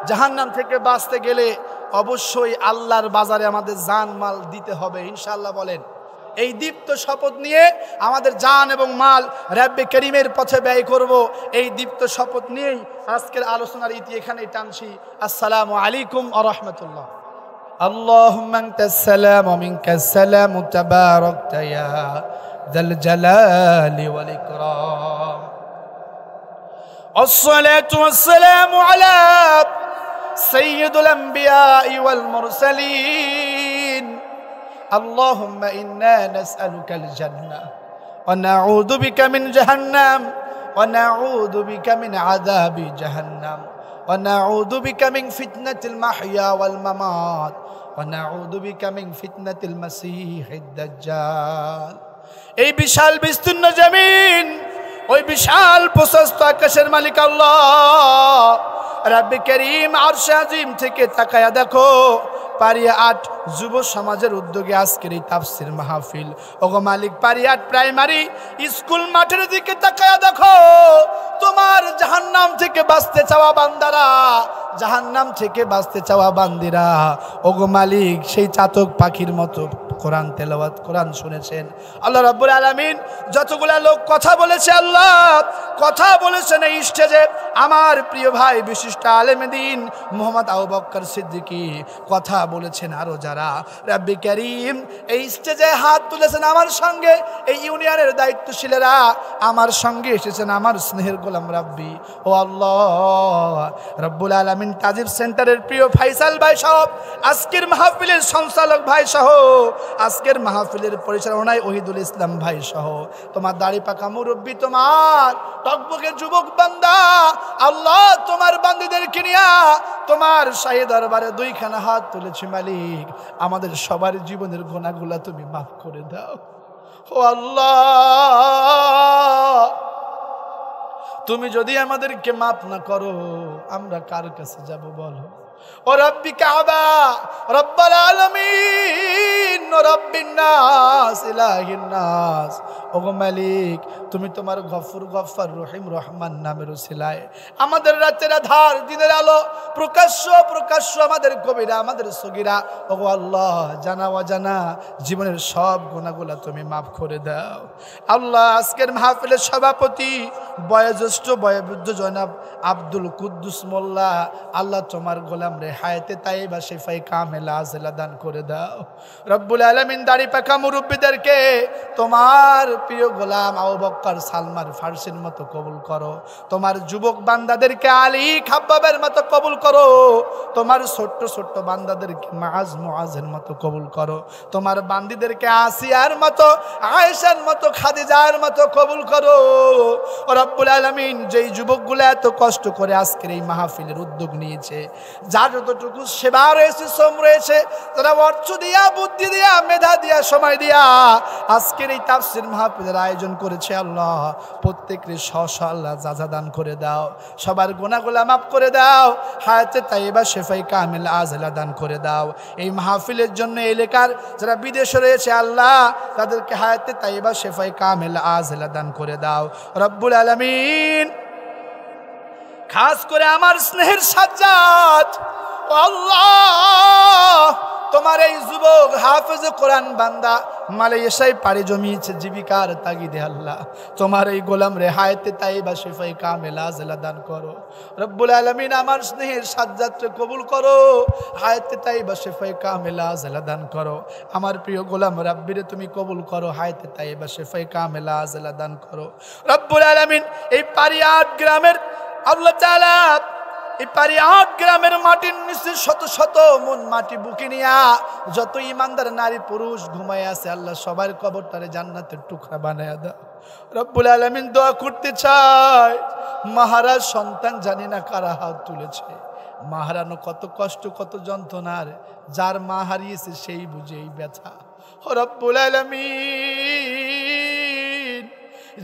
জাহান্নাম থেকে বাঁচতে গেলে অবশ্যই আল্লাহর বাজারে আমাদের জান মাল দিতে হবে ইনশাআল্লাহ বলেন। এই দীপ্ত শপথ নিয়ে আমাদের জান এবং মাল রব্বে করিমের পথে ব্যয় করব। এই দীপ্ত শপথ নিয়েই আজকের আলোচনার ইতি এখানেই টানছি। আসসালামু আলাইকুম ওয়া রাহমাতুল্লাহ। আল্লাহুম্মা আনতাস সালাম ওয়া মিনকাস সালাম তাবারাকতা ইয়া যাল জালালি ওয়াল ইকরাম। আসসালাতু ওয়াসসালামু আলা সাইয়্যিদুল আমবিয়া'i ওয়াল মুরসালিন। اللهم إنا نسألك الجنة ونعوذ بك من جهنم ونعوذ بك من عذاب جهنم ওয়া নাউযু বিকা মিন ফিতনাতিল মাহইয়া ওয়াল মামাত ওয়া নাউযু বিকা মিন ফিতনাতিল মাসীহিদ দাজ্জাল। এই বিশাল বিস্তীর্ণ জমিন, ওই বিশাল প্রশস্ত আকাশের মালিক আল্লাহ রাব্বে কারীম আরশে আজিম থেকে তাকায়া দেখো, পারিয়া ৮ যুব সমাজের উদ্যোগে আজকের এই তাফসীর মাহফিল। ওগো মালিক, পারিয়া ৮ প্রাইমারি স্কুল মাঠের দিকে তাকায়া দেখো, তোমার জাহান্নাম থেকে বাঁচতে চাওয়া বান্দারা, জাহান্নাম থেকে বাঁচতে চাওয়া বান্দিরা, ওগো মালিক সেই চাতক পাখির মতো কোরআন তেলাওয়াত, কোরআন শুনেছেন। আল্লাহ রাব্বুল আলামিন যতগুলা লোক কথা বলেছে, আল্লাহ কথা বলেছেন এই স্টেজে, আমার প্রিয় ভাই বিশিষ্ট আলেমে দ্বীন মুহাম্মদ আবু বকর সিদ্দিকী কথা বলেছেন, আরো যারা রাব্বি কারীম এই স্টেজে হাত তুলেছেন আমার সঙ্গে, এই ইউনিয়নের দায়িত্বশীলেরা আমার সঙ্গে এসেছেন, আমার স্নেহের গোলাম রাব্বি ও আল্লাহ রাব্বুল আলামিন তাজিব সেন্টারের প্রিয় ফাইসাল ভাই সহ, আজকের মাহফিলের সঞ্চালক ভাই সহ, আজকের মাহফিলের পরিচালনায় ওহিদুল ইসলাম ভাই সহ, তোমার দাড়ি পাকা মুরব্বী, তোমার টকবকে যুবক বান্দা, আল্লাহ তোমার বান্দীদেরকে নিয়া তোমার শাহী দরবারে 2খানা হাত তুলেছি মালিক, আমাদের সবার জীবনের গুনাহগুলো তুমি মাফ করে দাও। ও আল্লাহ, তুমি যদি আমাদেরকে মাফ না করো আমরা কার কাছে যাব বলো? ও রব্বি কাবা, রব্বাল আলামিন, রব্বিন নাস, ইলাহিন নাস, ওগো মালিক তুমি তোমার গফুর গফফার রহিম রহমান নামের উসিলায় আমাদের রাতের আধার দিনের আলো প্রকাশ্য প্রকাশ্য আমাদের কবিরা আমাদের সগীরা, ওগো আল্লাহ জানা অজানা জীবনের সব গুনাহগুলো তুমি মাফ করে দাও। আল্লাহ আজকের মাহফিলের সভাপতি বয়োজ্যেষ্ঠ বয়োবৃদ্ধ জনাব আব্দুল কুদ্দুস মোল্লা, আল্লাহ তোমার গোলাম রে হায়াতে তাইবা শিফায়ে কামেলা আজলা দান করে দাও। রব্বুল আলামিন দাড়ি পাকা মুরব্বীদেরকে তোমার প্রিয় গোলাম আবু বকর সালমান ফারসির মতো কবুল করো, তোমার যুবক বান্দাদেরকে আলী খাব্বাবের মতো কবুল করো, তোমার ছোট্ট ছোট্ট বান্দাদেরকে মাআজ মুআজের মতো কবুল করো, তোমার বান্দীদেরকে আসিয়ার মতো, আয়েশার মতো, খাদিজার মতো কবুল করো। রব্বুল আলামিন যেই যুবকগুলো এত কষ্ট করে আজকের এই মাহফিলের উদ্যোগ নিয়েছে, যার যতটুকু সেবা রয়েছে, শ্রম রয়েছে, তারা অর্থ দিয়া, বুদ্ধি দিয়া, মেধা দিয়া, সময় দিয়া আজকের এই তাফসীর মাহফিলের আয়োজন করেছে, আল্লাহ প্রত্যেকের স্ব আল্লাহ যা দান করে দাও, সবার গুনাহগুলো মাফ করে দাও, হায়াতে তাইবা শিফায়ে কামিল আজলা দান করে দাও। এই মাহফিলের জন্য এলাকার যারা বিদেশে রয়েছে আল্লাহ তাদেরকে হায়াতে তাইবা শিফায়ে কামিল আজলা দান করে দাও। রব্বুল আলামিন খাস করে আমার স্নেহের সাজ্জাদ, আল্লাহ তোমার এই যুবক হাফেজে কোরআন বান্দা মালয়েশিয়ায় পাড়ি জমিয়েছে জীবিকার তাগিদে, আল্লাহ তোমার এই গোলাম রে হায়াতে তাইবা শিফায়ে কামিল আজলা দান করো। রব্বুল আলামিন আমার স্নেহের সাজ্জাদকে কবুল করো, হায়াতে তাইবা শিফায়ে কামিল আজলা দান করো। আমার প্রিয় গোলাম রাব্বিরে তুমি কবুল করো, হায়াতে তাইবা শিফায়ে কামিল আজলা দান করো। রব্বুল আলামিন এই পারিয়াট গ্রামের আল্লাহ তাআলা, এই পারিয়াট গ্রামের মাটির নিচে শত শত মন মাটি বুকে নিয়া যত ইমানদার নারী পুরুষ ঘুমায় আছে আল্লাহ সবার কবরটারে জান্নাতের টুকরা বানায়া দাও। রব্বুল আলামিন দোয়া করতে চায়, মাহারাজ সন্তান জানি না কারা হাত তুলেছে, মা হারানো কত কষ্ট কত যন্ত্রণার, যার মা হারিয়েছে সেই বুঝে এই ব্যথা। রব্বুল আলামিন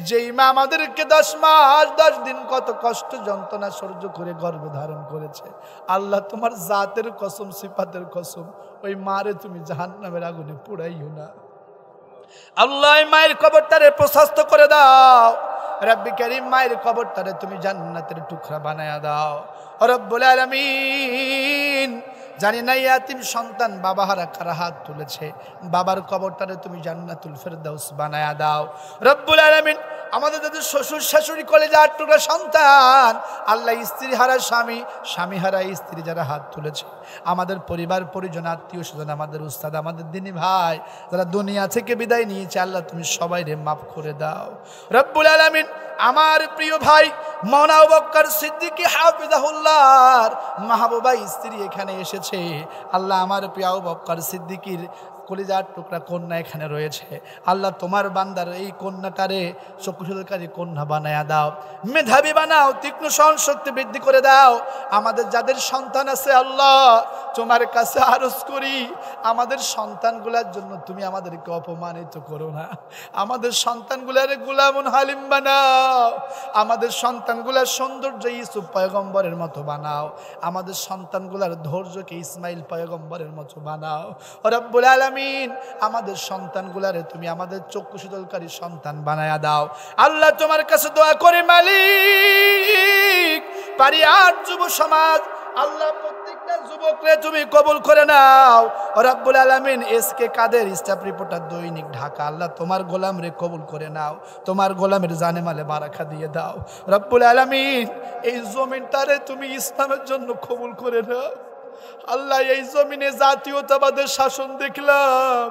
যেই মা আমাদেরকে 10 মাস 10 দিন কত কষ্ট যন্ত্রণা সহ্য করে গর্ভ ধারণ করেছে, আল্লাহ তোমার জাতের কসম, সিফাতের কসম, ওই মারে তুমি জাহান্নামের আগুনে পুড়াইও না। আল্লাহ মায়ের কবরটারে প্রশস্ত করে দাও, রব্বি কারীম মায়ের কবরটারে তুমি জান্নাতের টুকরা বানায়া দাও। রব্বুল আলামিন জানি না ইয়াতিম সন্তান বাবা হারা কারা হাত তুলেছে, বাবার কবরটারে তুমি জান্নাতুল ফেরদাউস বানায়া দাও। রব্বুল আলামিন আমাদের যাদের শ্বশুর শাশুড়ি কলেজার টুকরা সন্তান, আল্লাহ স্ত্রী হারা স্বামী, স্বামী হারা স্ত্রী যারা হাত তুলেছে, আমাদের পরিবার পরিজন আত্মীয় স্বজন, আমাদের উস্তাদ, আমাদের দিনী ভাই যারা দুনিয়া থেকে বিদায় নিয়েছে, আল্লাহ তুমি সবাইরে মাফ করে দাও। রব্বুল আলামিন আমার প্রিয় ভাই মাওলানা আবু বকর সিদ্দিকী হাফিজাহুল্লাহর মাহবুবা স্ত্রী এখানে এসেছে, আল্লাহ আমার প্রিয় আবু বকর সিদ্দিকীর কলিজার টুকরা কন্যা এখানে রয়েছে। আল্লাহ তোমার বান্দার এই কন্যাটারে চক্ষুশীলকারী কন্যা বানায়া দাও, মেধাবী বানাও, তীক্ষ্ণ সহন শক্তি বৃদ্ধি করে দাও। আমাদের যাদের সন্তান আছে আল্লাহ তোমার কাছে আরজ করি, আমাদের সন্তানগুলোর জন্য তুমি আমাদেরকে অপমানিত করো না। আমাদের সন্তানগুলার গুলামুন হালিম বানাও, আমাদের সন্তানগুলার সৌন্দর্য ইউসুফ পয়গম্বরের মতো বানাও, আমাদের সন্তানগুলার ধৈর্যকে ইসমাইল পয়গম্বরের মতো বানাও। রব্বুল আলামিন আমাদের সন্তানগুলারে তুমি আমাদের চক্ষু শীতলকারী সন্তান বানায়া দাও। আল্লাহ তোমার কাছে দোয়া করে মালিক, পারিয়ার যুব সমাজ আল্লাহ প্রত্যেকটা যুবকরে তুমি কবুল করে নাও। রব্বুল আলামিন এসকে কাদের স্টাফ রিপোর্টার দৈনিক ঢাকা আল্লাহ তোমার গোলাম রে কবুল করে নাও, তোমার গোলামের জানে মালে বারাকা দিয়ে দাও। রব্বুল আলামিন এই জমিনটারে তুমি ইসলামের জন্য কবুল করে নাও। আল্লাহ এই জমিনে জাতীয়তাবাদের শাসন দেখলাম,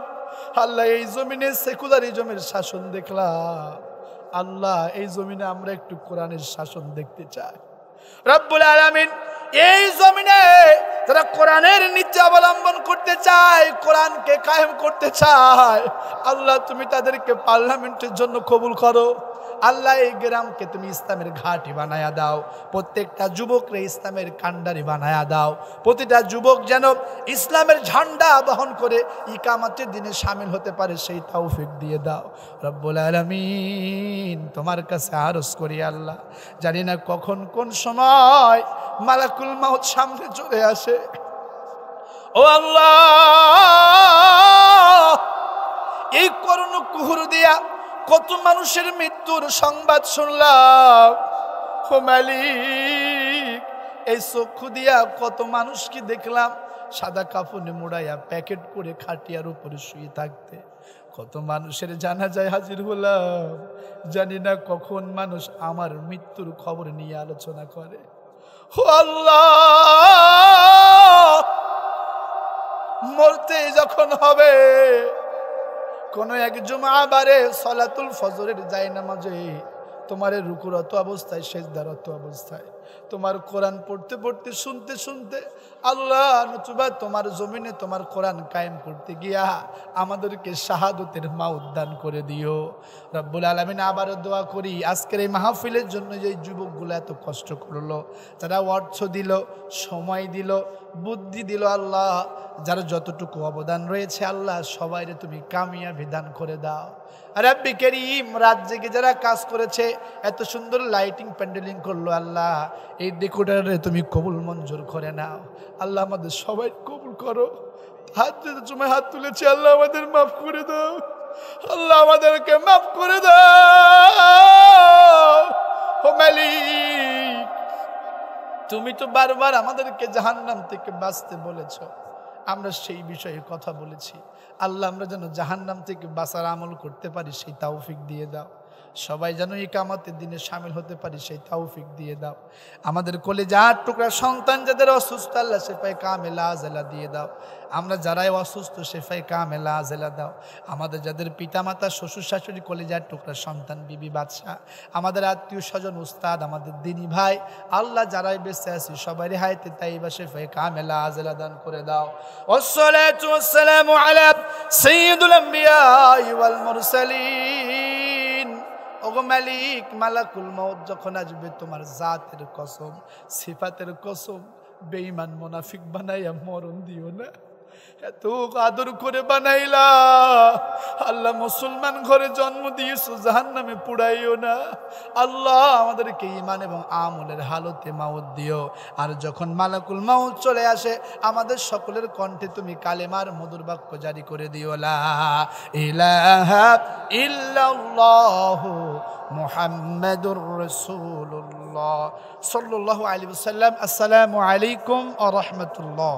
আল্লাহ এই জমিনে সেকুলারিজমের শাসন দেখলাম, আল্লাহ এই জমিনে আমরা একটু কোরআনের শাসন দেখতে চাই। রব্বুল আলামিন এই জমিনে যারা কোরআনের নীতি অবলম্বন করতে চায়, কোরআনকে কায়েম করতে চায়, আল্লাহ তুমি তাদেরকে পার্লামেন্টের জন্য কবুল করো। আল্লাহ এই গ্রামকে তুমি ইসলামের ঘাঁটি বানায়া দাও, প্রত্যেকটা যুবকরে ইসলামের কান্ডারি বানায়া দাও, প্রতিটা যুবক যেন ইসলামের ঝান্ডা বহন করে ইকামতের দিনে শামিল হতে পারে সেই তৌফিক দিয়ে দাও। রব্বুল আলামিন তোমার কাছে আরজ করি আল্লাহ, জানি না কখন কোন সময় মালাকুল মাউত সামনে চলে আসে। ও আল্লাহ, এই করুণ কুহুর দিয়া কত মানুষের মৃত্যুর সংবাদ শুনলাম। ও মালিক, এই চক্ষু দিয়া কত মানুষকে দেখলাম সাদা কাফনে মোড়াইয়া প্যাকেট করে খাটিয়ার উপরে শুয়ে থাকতে, কত মানুষের জানাজায় হাজির হলাম। জানি না কখন মানুষ আমার মৃত্যুর খবর নিয়ে আলোচনা করে। ও আল্লাহ, মরতে যখন হবে, কোন এক জুমাবারে সালাতুল ফজরের জায়নামাজে তোমার রুকুরত অবস্থায়, সেজদারত অবস্থায়, তোমার কোরআন পড়তে পড়তে, শুনতে শুনতে আল্লাহ নতুবা তোমার জমিনে তোমার কোরআন কায়েম করতে গিয়া আমাদেরকে শাহাদতের মাউত দান করে দিও। রব্বুল আলামিন আবারও দোয়া করি আজকের এই মাহফিলের জন্য যে যুবকগুলো এত কষ্ট করলো, তারা অর্থ দিল, সময় দিল, বুদ্ধি দিল, আল্লাহ যারা যতটুকু অবদান রয়েছে আল্লাহ সবাইরে তুমি কামিয়াবি দান করে দাও। রাব্বি কারীম, রাত জেগে যারা কাজ করেছে, এত সুন্দর লাইটিং প্যান্ডেলিং করলো, আল্লাহ এই ডেকোরেটরে তুমি কবুল মঞ্জুর করে নাও। আল্লাহ আমাদের সবাই কবুল করো। হাত যেতে সময় হাত তুলেছি, আল্লাহ আমাদের মাফ করে দাও, আল্লাহ আমাদেরকে মাফ করে দাও। ও মালিক, তুমি তো বারবার আমাদেরকে জাহান্নাম থেকে বাঁচতে বলেছো, আমরা সেই বিষয়ে কথা বলেছি। আল্লাহ আমরা যেন জাহান্নাম থেকে বাঁচার আমল করতে পারি সেই তৌফিক দিয়ে দাও। সবাই যেন ইকামতের দিনে শামিল হতে পারি সেই তৌফিক দিয়ে দাও। আমাদের কলিজার টুকরা সন্তান যাদের অসুস্থ আল্লাহ শেফায়ে কামেলা আজেলা দিয়ে দাও। আমরা যারাই অসুস্থ শেফায়ে কামেলা আজেলা দাও। আমাদের যাদের পিতামাতা, শ্বশুর শাশুড়ি, কলিজার টুকরা সন্তান, বিবি বাদশা, আমাদের আত্মীয় স্বজন, উস্তাদ, আমাদের দিনী ভাই, আল্লাহ যারাই বেঁচে আছি সবাই হায়াতে তাইবা শেফায়ে কামেলা আজেলা দান করে দাও। ওয়াসসালাতু ওয়াসসালামু আলা সাইয়্যিদুল আমবিয়া ওয়াল মুরসালিন। ওগো মালিক, মালাকুল মাউত যখন আসবে তোমার জাতের কসম, সিফাতের কসম, বেঈমান মুনাফিক বানাইয়া মরণ দিও না। এত আদর করে বানাইলা আল্লাহ, মুসলমান ঘরে জন্ম দিয়েছো, জাহান্নামে পুড়াইও না। আল্লাহ আমাদেরকে ঈমান এবং আমলের হালতে মাউত দিও। আর যখন মালাকুল মাউত চলে আসে আমাদের সকলের কণ্ঠে তুমি কালেমার মধুর বাক্য জারি করে দিও, লা ইলাহা ইল্লাল্লাহু মুহাম্মাদুর রাসূলুল্লাহ সাল্লাল্লাহু আলাইহি ওয়াসাল্লাম। আসসালামু আলাইকুম ওয়া রাহমাতুল্লাহ।